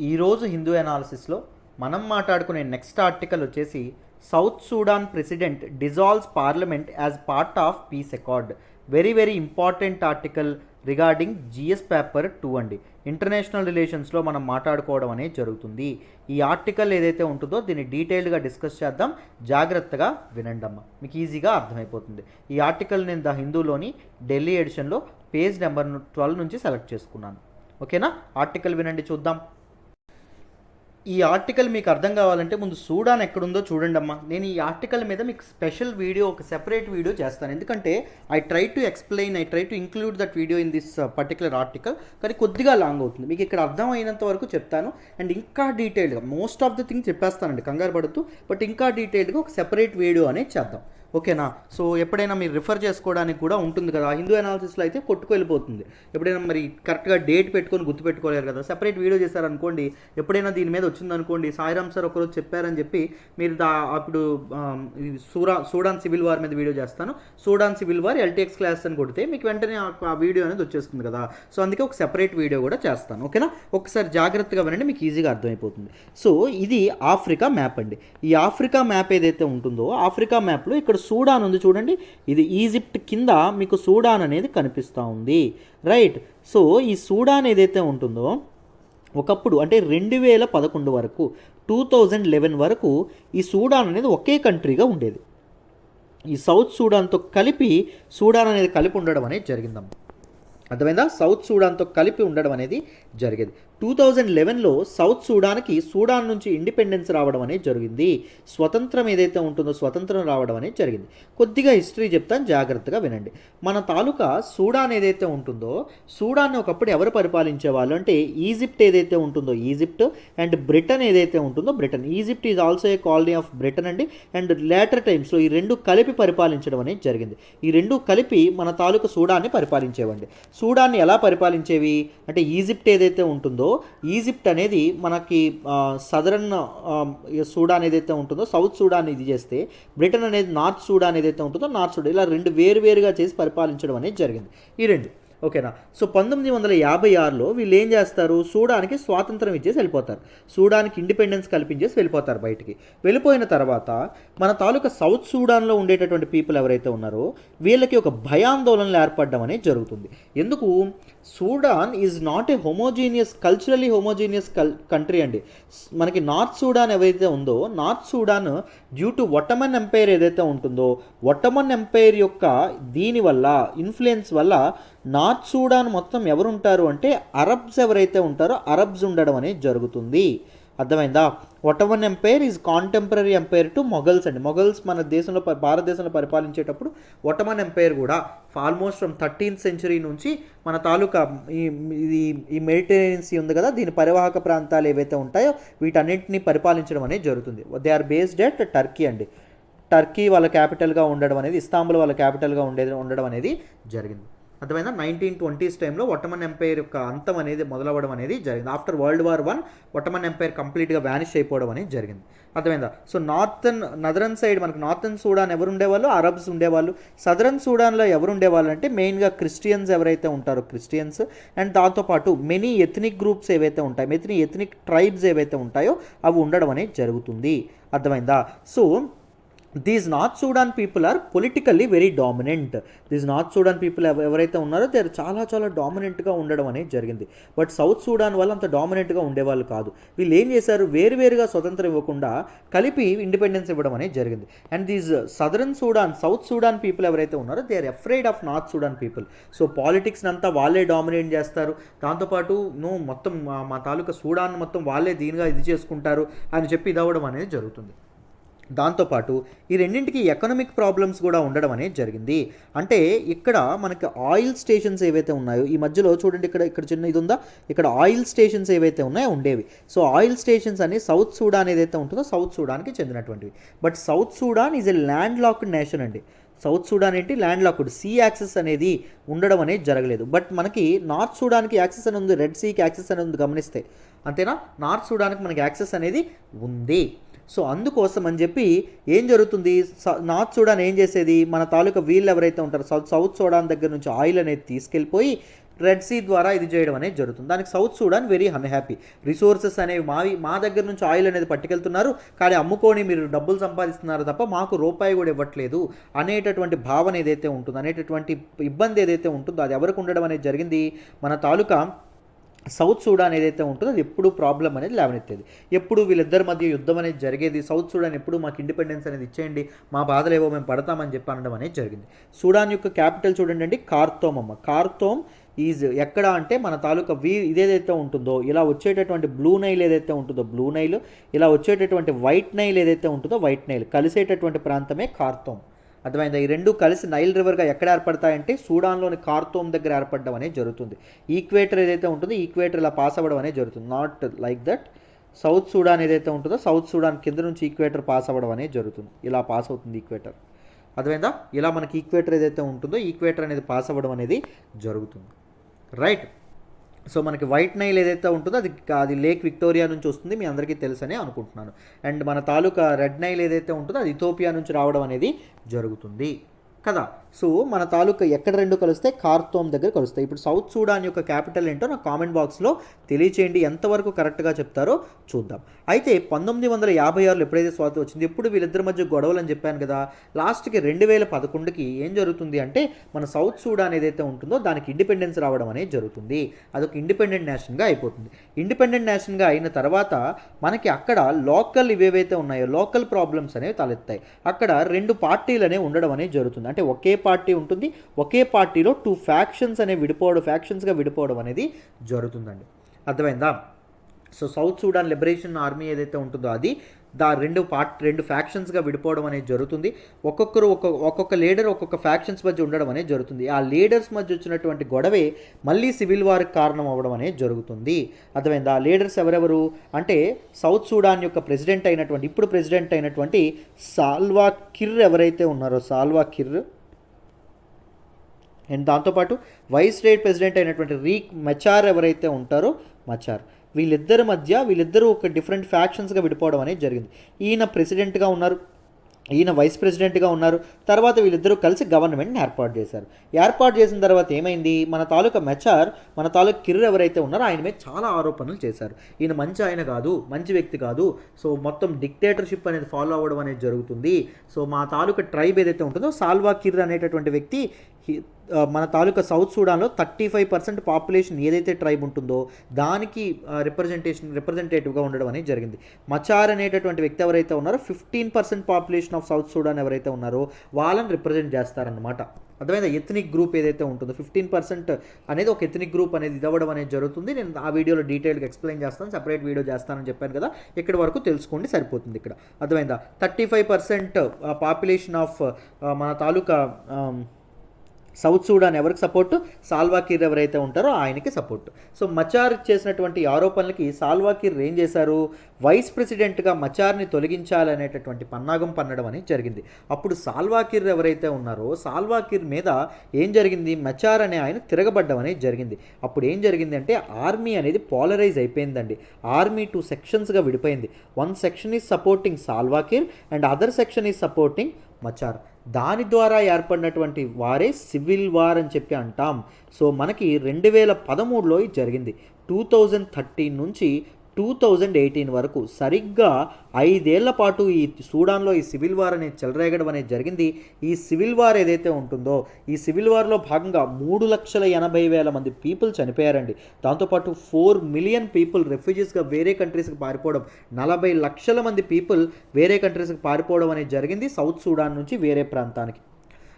ఈరోజు హిందూ అనాలిసిస్లో మనం మాట్లాడుకునే నెక్స్ట్ ఆర్టికల్ వచ్చేసి South Sudan president dissolves parliament as part of peace accord. Very very important article regarding GS paper 2 అండి. ఇంటర్నేషనల్ రిలేషన్స్లో మనం మాట్లాడుకోవడం అనేది జరుగుతుంది. ఈ ఆర్టికల్ ఏదైతే ఉంటుందో దీన్ని డీటెయిల్డ్గా డిస్కస్ చేద్దాం. జాగ్రత్తగా వినండి అమ్మ, మీకు ఈజీగా అర్థమైపోతుంది. ఈ ఆర్టికల్ నేను ద హిందూలోని ఢిల్లీ ఎడిషన్లో పేజ్ నెంబర్ 12 నుంచి సెలెక్ట్ చేసుకున్నాను. ఓకేనా? ఆర్టికల్ వినండి, చూద్దాం. ఈ ఆర్టికల్ మీకు అర్థం కావాలంటే ముందు సూడాన్ ఎక్కడుందో చూడండి అమ్మా. నేను ఈ ఆర్టికల్ మీద మీకు స్పెషల్ వీడియో, ఒక సెపరేట్ వీడియో చేస్తాను. ఎందుకంటే I try to include that video in this particular article. కానీ కొద్దిగా లాంగ్ అవుతుంది. మీకు ఇక్కడ అర్థం అయినంత వరకు చెప్తాను. అండ్ ఇంకా డీటెయిల్డ్గా మోస్ట్ ఆఫ్ ద థింగ్ చెప్పేస్తానండి, కంగారు పడుతూ. బట్ ఇంకా డీటెయిల్డ్గా ఒక సెపరేట్ వీడియో అనేది చేద్దాం. ఓకేనా? సో ఎప్పుడైనా మీరు రిఫర్ చేసుకోవడానికి కూడా ఉంటుంది కదా. హిందూ అనాలిసిస్లో అయితే కొట్టుకు వెళ్ళిపోతుంది. ఎప్పుడైనా మరి కరెక్ట్గా డేట్ పెట్టుకొని గుర్తుపెట్టుకోలేరు కదా. సెపరేట్ వీడియో చేశారనుకోండి, ఎప్పుడైనా దీని మీద వచ్చిందనుకోండి, సాయిరామ్ సార్ ఒకరోజు చెప్పారని చెప్పి మీరు అప్పుడు సూడాన్ సివిల్ వార్ మీద వీడియో చేస్తాను, Sudan civil war LTX class అని కొడితే మీకు వెంటనే ఆ వీడియో అనేది వచ్చేస్తుంది కదా. సో అందుకే ఒక సెపరేట్ వీడియో కూడా చేస్తాను. ఓకేనా? ఒకసారి జాగ్రత్తగా వినండి, మీకు ఈజీగా అర్థమైపోతుంది. సో ఇది ఆఫ్రికా మ్యాప్ అండి. ఈ ఆఫ్రికా మ్యాప్ ఏదైతే ఉంటుందో ఆఫ్రికా మ్యాప్లో ఇక్కడ సూడాన్ ఉంది చూడండి. ఇది ఈజిప్ట్ కింద మీకు సూడాన్ అనేది కనిపిస్తూ ఉంది, రైట్? సో ఈ సూడాన్ ఏదైతే ఉంటుందో ఒకప్పుడు అంటే 2011 వరకు 2011 వరకు ఈ సూడాన్ అనేది ఒకే కంట్రీగా ఉండేది. ఈ సౌత్ సూడాన్తో కలిపి సూడాన్ అనేది కలిపి ఉండడం అనేది జరిగిందమ్మ. అర్థమైందా? సౌత్ సూడాన్తో కలిపి ఉండడం అనేది జరిగేది. 2011లో సౌత్ సూడాన్కి సూడాన్ నుంచి ఇండిపెండెన్స్ రావడం అనేది జరిగింది. స్వతంత్రం ఏదైతే ఉంటుందో స్వతంత్రం రావడం అనేది జరిగింది. కొద్దిగా హిస్టరీ చెప్తాను, జాగ్రత్తగా వినండి. మన తాలూకా సూడాన్ ఏదైతే ఉంటుందో సూడాన్ని ఒకప్పుడు ఎవరు పరిపాలించేవాళ్ళు అంటే ఈజిప్ట్ ఏదైతే ఉంటుందో ఈజిప్ట్ అండ్ బ్రిటన్ ఏదైతే ఉంటుందో Britain. Egypt is also a colony of Britain అండి. అండ్ లేటర్ టైమ్స్లో ఈ రెండు కలిపి పరిపాలించడం అనేది జరిగింది. ఈ రెండు కలిపి మన తాలూకా సూడాన్ని పరిపాలించేవండి. సూడాన్ని ఎలా పరిపాలించేవి అంటే ఈజిప్ట్ ఏదైతే ఉంటుందో ఉందో ఈజిప్ట్ అనేది మనకి సదరన్ సూడాన్ ఏదైతే ఉంటుందో సౌత్ సూడాన్ ఇది చేస్తే, బ్రిటన్ అనేది నార్త్ సూడాన్ ఏదైతే ఉంటుందో నార్త్ సూడాన్, ఇలా రెండు వేరుగా చేసి పరిపాలించడం అనేది జరిగింది ఈ రెండు. ఓకేనా. సో 1956లో వీళ్ళు ఏం చేస్తారు, సూడాన్కి స్వాతంత్రం ఇచ్చేసి వెళ్ళిపోతారు, సూడాన్కి ఇండిపెండెన్స్ కల్పించేసి వెళ్ళిపోతారు బయటికి. వెళ్ళిపోయిన తర్వాత మన తాలూకా సౌత్ సూడాన్లో ఉండేటటువంటి పీపుల్ ఎవరైతే ఉన్నారో వీళ్ళకి ఒక భయాందోళనలు ఏర్పడడం అనేది జరుగుతుంది. ఎందుకు, Sudan is not a homogeneous, culturally homogeneous country అండి. మనకి నార్త్ సూడాన్ ఏదైతే ఉందో, north Sudan due to Ottoman empire ఏదైతే ఉంటుందో, ఒట్టమన్ ఎంపైర్ యొక్క దీనివల్ల ఇన్ఫ్లుయెన్స్ వల్ల నార్త్ సూడాన్ మొత్తం ఎవరుంటారు అంటే అరబ్స్ ఎవరైతే ఉంటారో అరబ్స్ ఉండడం అనేది జరుగుతుంది. అర్థమైందా. Ottoman empire is contemporary empire to Mughals అండి. మొఘల్స్ మన దేశంలో భారతదేశంలో పరిపాలించేటప్పుడు ఒట్టమన్ ఎంపైర్ కూడా ఆల్మోస్ట్ ఫ్రమ్ 13th century నుంచి మన తాలూకా ఈ మెడిటరేనియన్ సీ ఉంది కదా, దీని పరివాహక ప్రాంతాలు ఏవైతే ఉంటాయో వీటన్నింటినీ పరిపాలించడం అనేది జరుగుతుంది. They are based at Turkey అండి. టర్కీ వాళ్ళ క్యాపిటల్గా ఉండడం అనేది, ఇస్తాంబుల్ వాళ్ళ క్యాపిటల్గా ఉండడం అనేది జరిగింది. అర్థమైందా. 1920s టైంలో ఒట్టమన్ ఎంపైర్ యొక్క అంతం అనేది మొదలవ్వడం అనేది జరిగింది. After World War I Ottoman empire కంప్లీట్గా వ్యానిష్ అయిపోవడం అనేది జరిగింది. అర్థమైందా. సో నదరన్ సైడ్ మనకు నార్థన్ సూడాన్ ఎవరు ఉండేవాళ్ళు, అరబ్స్ ఉండేవాళ్ళు. సదరన్ సూడాన్లో ఎవరు ఉండేవాళ్ళు అంటే మెయిన్గా క్రిస్టియన్స్ ఎవరైతే ఉంటారో క్రిస్టియన్స్, అండ్ దాంతోపాటు మెనీ ఎథనిక్ గ్రూప్స్ ఏవైతే ఉంటాయో, ఎథనిక్ ట్రైబ్స్ ఏవైతే ఉంటాయో అవి ఉండడం అనేది జరుగుతుంది. అర్థమైందా. So these North Sudan people are politically very dominant. These North Sudan people ఎవరైతే ఉన్నారో దే చాలా డామినెంట్గా ఉండడం అనేది జరిగింది. బట్ సౌత్ సూడాన్ వాళ్ళు అంత డామినెంట్గా ఉండేవాళ్ళు కాదు. వీళ్ళు ఏం చేశారు, వేరువేరుగా స్వతంత్రం ఇవ్వకుండా కలిపి ఇండిపెండెన్స్ ఇవ్వడం అనేది జరిగింది. And these southern Sudan, South Sudan people ఎవరైతే ఉన్నారో they are afraid of North Sudan people. So politics అంతా వాళ్ళే డామినేట్ చేస్తారు, దాంతోపాటు మొత్తం మా తాలూకా సూడాన్ మొత్తం వాళ్ళే దీనిగా ఇది చేసుకుంటారు అని చెప్పి ఇది అవ్వడం అనేది జరుగుతుంది. దాంతోపాటు ఈ రెండింటికి ఎకనామిక్ ప్రాబ్లమ్స్ కూడా ఉండడం అనేది జరిగింది. అంటే ఇక్కడ మనకి ఆయిల్ స్టేషన్స్ ఏవైతే ఉన్నాయో ఈ మధ్యలో చూడండి, ఇక్కడ చిన్న ఇది ఉందా, ఇక్కడ ఆయిల్ స్టేషన్స్ ఏవైతే ఉన్నాయో ఉండేవి. సో ఆయిల్ స్టేషన్స్ అని సౌత్ సూడాన్ ఏదైతే ఉంటుందో సౌత్ సూడాన్కి చెందినటువంటివి. But south Sudan is a landlocked nation అండి. సౌత్ సూడాన్ ఏంటి, ల్యాండ్ లాక్డ్, సీ యాక్సెస్ అనేది ఉండడం అనేది జరగలేదు. బట్ మనకి నార్త్ సూడాన్కి యాక్సెస్ అని ఉంది, రెడ్ సీకి యాక్సెస్ అని ఉంది, గమనిస్తే అంతేనా. నార్త్ సూడాన్కి మనకి యాక్సెస్ అనేది ఉంది. సో అందుకోసం అని చెప్పి ఏం జరుగుతుంది, నార్త్ సూడాన్ ఏం చేసేది, మన తాలూకా వీళ్ళు ఎవరైతే ఉంటారో సౌత్ సూడాన్ దగ్గర నుంచి ఆయిల్ అనేది తీసుకెళ్ళిపోయి రెడ్ సీ ద్వారా ఇది చేయడం అనేది జరుగుతుంది. దానికి south Sudan very unhappy. Resources అనేవి మా దగ్గర నుంచి ఆయిల్ అనేది పట్టుకెళ్తున్నారు, కానీ అమ్ముకొని మీరు డబ్బులు సంపాదిస్తున్నారు తప్ప మాకు రూపాయి కూడా ఇవ్వట్లేదు అనేటటువంటి భావన ఏదైతే ఉంటుందో, అనేటటువంటి ఇబ్బంది ఏదైతే ఉంటుందో అది ఎవరికి ఉండడం అనేది జరిగింది, మన తాలూకా సౌత్ సూడాన్ ఏదైతే ఉంటుందో అది ఎప్పుడు ప్రాబ్లం అనేది లేవనెత్తేది. ఎప్పుడు వీళ్ళిద్దరి మధ్య యుద్ధం అనేది జరిగేది. సౌత్ సూడాన్ ఎప్పుడు మాకు ఇండిపెండెన్స్ అనేది ఇచ్చేయండి, మా బాధలు ఏవో మేము పడతామని చెప్పి అనడం అనేది జరిగింది. సూడాన్ యొక్క క్యాపిటల్ చూడండి అండి, ఖార్తూమ్ అమ్మ. ఖార్తూమ్ ఈజ్ ఎక్కడ అంటే మన తాలూకా ఇదేదైతే ఉంటుందో, ఇలా వచ్చేటటువంటి బ్లూ నైల్ ఏదైతే ఉంటుందో బ్లూ నైల్, ఇలా వచ్చేటటువంటి వైట్ నైల్ ఏదైతే ఉంటుందో వైట్ నైల్ కలిసేటటువంటి ప్రాంతమే ఖార్తూమ్. అర్థమైందా. ఈ రెండు కలిసి నైల్ రివర్గా ఎక్కడ ఏర్పడతాయంటే సూడాన్లోని ఖార్తూమ్ దగ్గర ఏర్పడడం అనేది జరుగుతుంది. ఈక్వేటర్ ఏదైతే ఉంటుందో ఈక్వేటర్ ఇలా పాస్ అవ్వడం అనేది జరుగుతుంది. Not like that south Sudan ఏదైతే ఉంటుందో సౌత్ సూడాన్ కింద నుంచి ఈక్వేటర్ పాస్ అవ్వడం అనేది జరుగుతుంది. ఇలా పాస్ అవుతుంది ఈక్వేటర్. అర్థమైందా. ఇలా మనకి ఈక్వేటర్ ఏదైతే ఉంటుందో ఈక్వేటర్ అనేది పాస్ అవ్వడం అనేది జరుగుతుంది. రైట్. సో మనకి వైట్ నైల్ ఏదైతే ఉంటుందో అది లేక్ విక్టోరియా నుంచి వస్తుంది, మీ అందరికీ తెలుసని అనుకుంటున్నాను. అండ్ మన తాలూకా రెడ్ నైల్ ఏదైతే ఉంటుందో అది ఇథోపియా నుంచి రావడం అనేది జరుగుతుంది కదా. సో మన తాలూకా ఎక్కడ రెండు కలిస్తే ఖార్తూమ్ దగ్గర కలుస్తాయి. ఇప్పుడు సౌత్ సూడాన్ యొక్క క్యాపిటల్ ఏంటో నాకు కామెంట్ బాక్స్లో తెలియచేయండి, ఎంతవరకు కరెక్ట్గా చెప్తారో చూద్దాం. అయితే 1956లో ఎప్పుడైతే స్వాతంత్రం వచ్చింది, ఎప్పుడు వీళ్ళిద్దరి మధ్య గొడవలు అని చెప్పాను కదా, లాస్ట్కి 2011కి ఏం జరుగుతుంది అంటే మన సౌత్ సూడాన్ ఏదైతే ఉంటుందో దానికి ఇండిపెండెన్స్ రావడం అనేది జరుగుతుంది. అదొక ఇండిపెండెంట్ నేషన్గా అయిపోతుంది. ఇండిపెండెంట్ నేషన్గా అయిన తర్వాత మనకి అక్కడ లోకల్ ఇవేవైతే ఉన్నాయో లోకల్ ప్రాబ్లమ్స్ అనేవి తలెత్తాయి. అక్కడ రెండు పార్టీలు అనేవి ఉండడం అనేది జరుగుతుంది. అంటే ఒకే పార్టీ ఉంటుంది, ఒకే పార్టీలో 2 ఫ్యాక్షన్స్ అనేవి ఫ్యాక్షన్స్గా విడిపోవడం అనేది జరుగుతుందండి. అర్థమైందా. So south Sudan liberation army ఏదైతే ఉంటుందో అది రెండు ఫ్యాక్షన్స్గా విడిపోవడం అనేది జరుగుతుంది. ఒక్కొక్క లీడర్ ఒక్కొక్క ఫ్యాక్షన్స్ మధ్య ఉండడం అనేది జరుగుతుంది. ఆ లీడర్స్ మధ్య వచ్చినటువంటి గొడవే మళ్ళీ సివిల్ వార్కి కారణం అవ్వడం అనేది జరుగుతుంది. అర్థమైందా. ఆ లీడర్స్ ఎవరెవరు అంటే సౌత్ సూడాన్ యొక్క ఇప్పుడు ప్రెసిడెంట్ అయినటువంటి సాల్వా కిర్ ఎవరైతే ఉన్నారో సాల్వా కిర్, అండ్ దాంతోపాటు వైస్ రేట్ ప్రెసిడెంట్ అయినటువంటి రీక్ మచార్ ఎవరైతే ఉంటారో మచార్, వీళ్ళిద్దరూ ఒక డిఫరెంట్ ఫ్యాక్షన్స్గా విడిపోవడం అనేది జరిగింది. ఈయన ప్రెసిడెంట్గా ఉన్నారు, ఈయన వైస్ ప్రెసిడెంట్గా ఉన్నారు. తర్వాత వీళ్ళిద్దరూ కలిసి గవర్నమెంట్ని ఏర్పాటు చేశారు. ఏర్పాటు చేసిన తర్వాత ఏమైంది, మన తాలూకా మెచార్, మన తాలూకా కిర్ ఎవరైతే ఉన్నారో ఆయన మీద చాలా ఆరోపణలు చేశారు. ఈయన మంచి ఆయన కాదు, మంచి వ్యక్తి కాదు, సో మొత్తం డిక్టేటర్షిప్ అనేది ఫాలో అవ్వడం అనేది జరుగుతుంది. సో మా తాలూకా ట్రైబ్ ఏదైతే ఉంటుందో సాల్వా కిర్ అనేటటువంటి వ్యక్తి మన తాలూకా సౌత్ సూడాన్లో 35% పాపులేషన్ ఏదైతే ట్రైబ్ ఉంటుందో దానికి రిప్రజెంటేటివ్గా ఉండడం అనేది జరిగింది. మచార్ అనేటటువంటి వ్యక్తి ఎవరైతే ఉన్నారో 15% పాపులేషన్ ఆఫ్ సౌత్ సూడాన్ ఎవరైతే ఉన్నారో వాళ్ళని రిప్రజెంట్ చేస్తారనమాట. అర్థమైందా? ఎథనిక్ గ్రూప్ ఏదైతే ఉంటుందో 15% అనేది ఒక ఎథనిక్ గ్రూప్ అనేది ఇది అవ్వడం అనేది జరుగుతుంది. నేను ఆ వీడియోలో డీటెయిల్గా ఎక్స్ప్లెయిన్ చేస్తాను, సెపరేట్ వీడియో చేస్తానని చెప్పాను కదా, ఇక్కడి వరకు తెలుసుకోండి సరిపోతుంది. ఇక్కడ అర్థమైందా? 35% పాపులేషన్ ఆఫ్ మన తాలూకా సౌత్ సూడాన్ ఎవరికి సపోర్టు? సాల్వా కిర్ ఎవరైతే ఉంటారో ఆయనకి సపోర్టు. సో మచార్ చేసినటువంటి ఆరోపణలకి సాల్వా కిర్ ఏం చేశారు, వైస్ ప్రెసిడెంట్గా మచార్ని తొలగించాలనేటటువంటి పన్నాగం పన్నడం అనేది జరిగింది. అప్పుడు సాల్వా కిర్ ఎవరైతే ఉన్నారో సాల్వా కిర్ మీద ఏం జరిగింది, మచార్ అనే ఆయన తిరగబడ్డం అనేది జరిగింది. అప్పుడు ఏం జరిగింది అంటే ఆర్మీ అనేది పాలరైజ్ అయిపోయిందండి. ఆర్మీ 2 సెక్షన్స్గా విడిపోయింది. One section is supporting Salva Kiir and other section is supporting Machar. దాని ద్వారా ఏర్పడినటువంటి వారే సివిల్ వార్ అని చెప్పి అంటాం. సో మనకి 2013లో ఇది జరిగింది. 2013 నుంచి 2018 వరకు సరిగ్గా 5 ఏళ్ల పాటు ఈ సూడాన్లో ఈ సివిల్ వార్ అనేది చెలరేగడం అనేది జరిగింది. ఈ సివిల్ వార్ ఏదైతే ఉంటుందో ఈ సివిల్ వార్లో భాగంగా 3,80,000 మంది పీపుల్ చనిపోయారండి. దాంతోపాటు 4 మిలియన్ పీపుల్ రెఫ్యూజీస్గా వేరే కంట్రీస్కి పారిపోవడం, 40 లక్షల మంది పీపుల్ వేరే కంట్రీస్కి పారిపోవడం అనేది జరిగింది సౌత్ సూడాన్ నుంచి వేరే ప్రాంతానికి.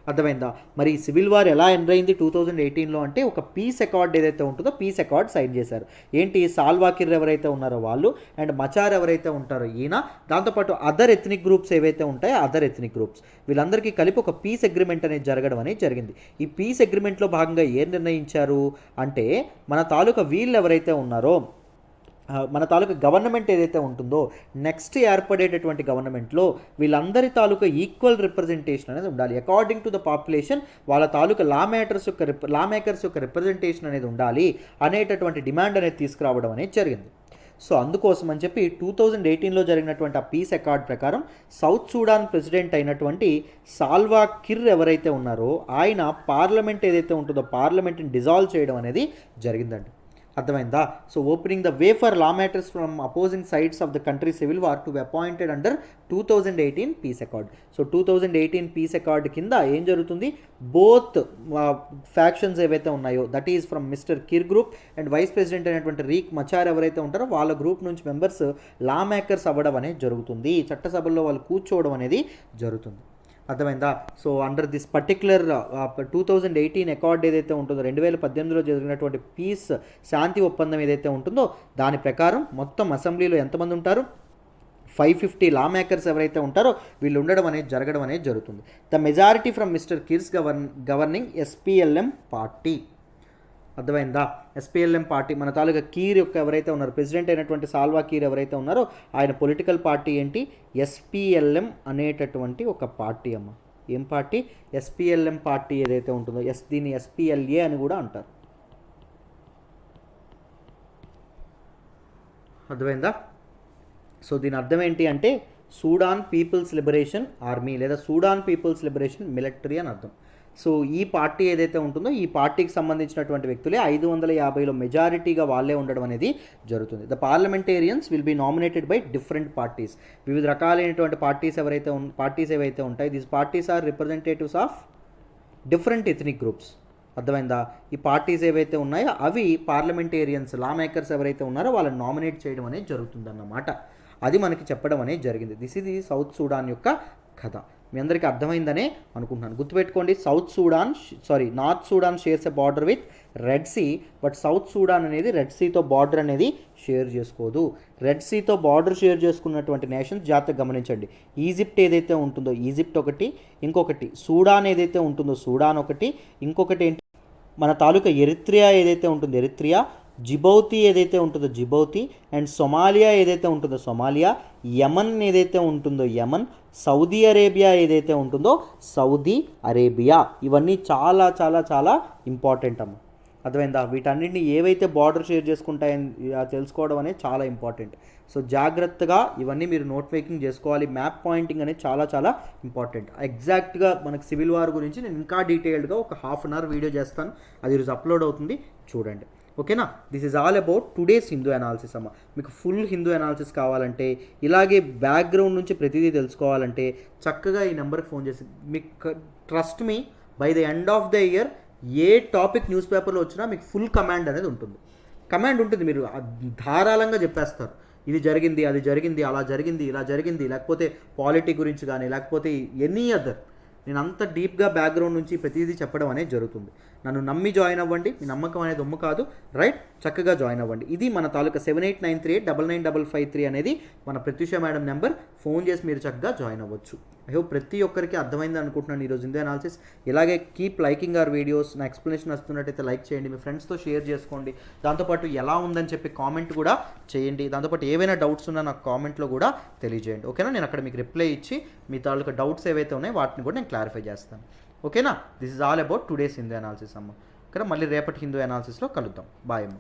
అర్థమైందా? మరి ఈ సివిల్ వార్ ఎలా ఎండ్ అయింది 2018లో అంటే ఒక పీస్ అకార్డ్ ఏదైతే ఉంటుందో పీస్ అకార్డ్ సైన్ చేశారు. ఏంటి, సాల్వా కిర్ ఎవరైతే ఉన్నారో వాళ్ళు అండ్ మచార్ ఎవరైతే ఉంటారో ఈయన, దాంతోపాటు అదర్ ఎథనిక్ గ్రూప్స్ ఏవైతే ఉంటాయో అదర్ ఎథనిక్ గ్రూప్స్ వీళ్ళందరికీ కలిపి ఒక పీస్ అగ్రిమెంట్ అనేది జరగడం అనేది జరిగింది. ఈ పీస్ అగ్రిమెంట్లో భాగంగా ఏం నిర్ణయించారు అంటే మన తాలూకా వీళ్ళు ఎవరైతే ఉన్నారో మన తాలూకా గవర్నమెంట్ ఏదైతే ఉంటుందో నెక్స్ట్ ఏర్పడేటటువంటి గవర్నమెంట్లో వీళ్ళందరి తాలూకా ఈక్వల్ రిప్రజెంటేషన్ అనేది ఉండాలి. అకార్డింగ్ టు ద పాపులేషన్ వాళ్ళ తాలూకా లా మేకర్స్ యొక్క రిప్రజెంటేషన్ అనేది ఉండాలి అనేటటువంటి డిమాండ్ అనేది తీసుకురావడం అనేది జరిగింది. సో అందుకోసం అని చెప్పి 2018లో జరిగినటువంటి ఆ పీస్ అకార్డ్ ప్రకారం సౌత్ సూడాన్ ప్రెసిడెంట్ అయినటువంటి సాల్వా కిర్ ఎవరైతే ఉన్నారో ఆయన పార్లమెంట్ ఏదైతే ఉంటుందో పార్లమెంట్ని డిజాల్వ్ చేయడం అనేది జరిగిందండి. అర్థమైందా? So opening the way for lawmakers from opposing sides of the country civil war to be appointed under 2018 peace accord. So 2018 peace accord కింద ఏం జరుగుతుంది, బోత్ ఫ్యాక్షన్స్ ఏవైతే ఉన్నాయో that is from mister Kiir group and vice president అయినటువంటి Riek మచార్ ఎవరైతే ఉంటారో వాళ్ళ group నుంచి మెంబర్స్ లా మేకర్స్ అవ్వడం అనేది జరుగుతుంది. చట్టసభల్లో వాళ్ళు కూర్చోవడం అనేది జరుగుతుంది. అర్థమైందా? So under this particular 2018 accord ఏదైతే ఉంటుందో 2018లో జరిగినటువంటి పీస్ శాంతి ఒప్పందం ఏదైతే ఉంటుందో దాని ప్రకారం మొత్తం అసెంబ్లీలో ఎంతమంది ఉంటారు, 550 లా మేకర్స్ ఎవరైతే ఉంటారో వీళ్ళు ఉండడం అనేది జరగడం అనేది జరుగుతుంది. The majority from mister Kiir's governing SPLM party. అర్థమైందా? ఎస్పీఎల్ఎం పార్టీ మన తాలూకా కీర్ యొక్క ఎవరైతే ఉన్నారో ప్రెసిడెంట్ అయినటువంటి సాల్వా కీర్ ఎవరైతే ఉన్నారో ఆయన పొలిటికల్ పార్టీ ఏంటి, ఎస్పీఎల్ఎం అనేటటువంటి ఒక పార్టీ అమ్మ. ఏం పార్టీ? ఎస్పీఎల్ఎం పార్టీ ఏదైతే ఉంటుందో దీన్ని ఎస్పీఎల్ఏ అని కూడా అంటారు. అర్థమైందా? సో దీని అర్థం ఏంటి అంటే సూడాన్ పీపుల్స్ లిబరేషన్ ఆర్మీ లేదా సూడాన్ పీపుల్స్ లిబరేషన్ మిలిటరీ అని అర్థం. సో ఈ పార్టీ ఏదైతే ఉంటుందో ఈ పార్టీకి సంబంధించినటువంటి వ్యక్తులే 550లో మెజారిటీగా వాళ్ళే ఉండడం అనేది జరుగుతుంది. The parliamentarians will be nominated by different parties. వివిధ రకాలైనటువంటి పార్టీస్ ఏవైతే ఉంటాయి these parties are representatives of different ethnic groups. అర్థమైందా? ఈ పార్టీస్ ఏవైతే ఉన్నాయో అవి పార్లమెంటేరియన్స్ లా మేకర్స్ ఎవరైతే ఉన్నారో వాళ్ళని నామినేట్ చేయడం అనేది జరుగుతుందన్నమాట. అది మనకి చెప్పడం అనేది జరిగింది. దిస్ ఇది సౌత్ సూడాన్ యొక్క కథ. మీ అందరికీ అర్థమైందనే అనుకుంటున్నాను. గుర్తుపెట్టుకోండి, North Sudan shares a border with Red Sea, but south Sudan అనేది రెడ్ సీతో బార్డర్ అనేది షేర్ చేసుకోదు. రెడ్ సీతో బార్డర్ షేర్ చేసుకున్నటువంటి నేషన్స్ జాగ్రత్తగా గమనించండి. ఈజిప్ట్ ఏదైతే ఉంటుందో ఈజిప్ట్ ఒకటి, ఇంకొకటి సూడాన్ ఏదైతే ఉంటుందో సూడాన్ ఒకటి, ఇంకొకటి ఏంటి మన తాలూకా ఎరిత్రియా ఏదైతే ఉంటుందో ఎరిత్రియా, జిబౌతి ఏదైతే ఉంటుందో జిబౌతి, అండ్ సొమాలియా ఏదైతే ఉంటుందో సొమాలియా, యమన్ ఏదైతే ఉంటుందో యమన్, సౌదీ అరేబియా ఏదైతే ఉంటుందో సౌదీ అరేబియా. ఇవన్నీ చాలా చాలా చాలా ఇంపార్టెంట్ అమ్మ. అర్థమైందా? వీటన్నిటిని ఏవైతే బార్డర్ షేర్ చేసుకుంటాయని తెలుసుకోవడం అనేది చాలా ఇంపార్టెంట్. సో జాగ్రత్తగా ఇవన్నీ మీరు నోట్ మేకింగ్ చేసుకోవాలి. మ్యాప్ పాయింటింగ్ అనేది చాలా చాలా ఇంపార్టెంట్. ఎగ్జాక్ట్గా మనకు సివిల్ వార్ గురించి నేను ఇంకా డీటెయిల్డ్గా ఒక ½ అన్ అవర్ వీడియో చేస్తాను, అది ఈరోజు అప్లోడ్ అవుతుంది, చూడండి. ఓకేనా? This is all about today's Hindu analysis అమ్మ. మీకు ఫుల్ హిందూ అనాలిసిస్ కావాలంటే, ఇలాగే బ్యాక్గ్రౌండ్ నుంచి ప్రతిదీ తెలుసుకోవాలంటే చక్కగా ఈ నెంబర్కి ఫోన్ చేసి, మీకు trust me, by the end of the year A topic news పేపర్లో వచ్చినా మీకు ఫుల్ కమాండ్ అనేది ఉంటుంది. కమాండ్ ఉంటుంది, మీరు ధారాళంగా చెప్పేస్తారు. ఇది జరిగింది, అది జరిగింది, అలా జరిగింది, ఇలా జరిగింది, లేకపోతే పాలిటీ గురించి కానీ, లేకపోతే ఎనీ అదర్, నేను అంత డీప్గా బ్యాక్గ్రౌండ్ నుంచి ప్రతిదీ చెప్పడం అనేది జరుగుతుంది. నన్ను నమ్మి జాయిన్ అవ్వండి, మీ నమ్మకం అనేది ఒమ్ము కాదు, రైట్? చక్కగా జాయిన్ అవ్వండి. ఇది మన తాలూకా 7893899553 అనేది మన ప్రత్యూష మేడం నెంబర్. ఫోన్ చేసి మీరు చక్కగా జాయిన్ అవ్వచ్చు. ఐ హోప్ ప్రతి ఒక్కరికి అర్థమైంది అనుకుంటున్నాను ఈరోజు హిందూ అనాలిసిస్. ఇలాగే కీప్ లైకింగ్ అవర్ వీడియోస్. నా ఎక్స్ప్లెనేషన్ వస్తున్నట్టయితే లైక్ చేయండి, మీ ఫ్రెండ్స్తో షేర్ చేసుకోండి. దాంతోపాటు ఎలా ఉందని చెప్పి కామెంట్ కూడా చేయండి. దాంతోపాటు ఏవైనా డౌట్స్ ఉన్నా నాకు కామెంట్లో కూడా తెలియజేయండి. ఓకేనా? నేను అక్కడ మీకు రిప్లై ఇచ్చి మీ తాలూకా డౌట్స్ ఏవైతే ఉన్నాయో వాటిని కూడా నేను క్లారిఫై చేస్తాను. ఓకేనా? This is all about today's Hindu analysis అమ్మ. ఓకేనా? మళ్ళీ రేపటి హిందూ అనాలిసిస్లో కలుద్దాం. బాయ్ అమ్మ.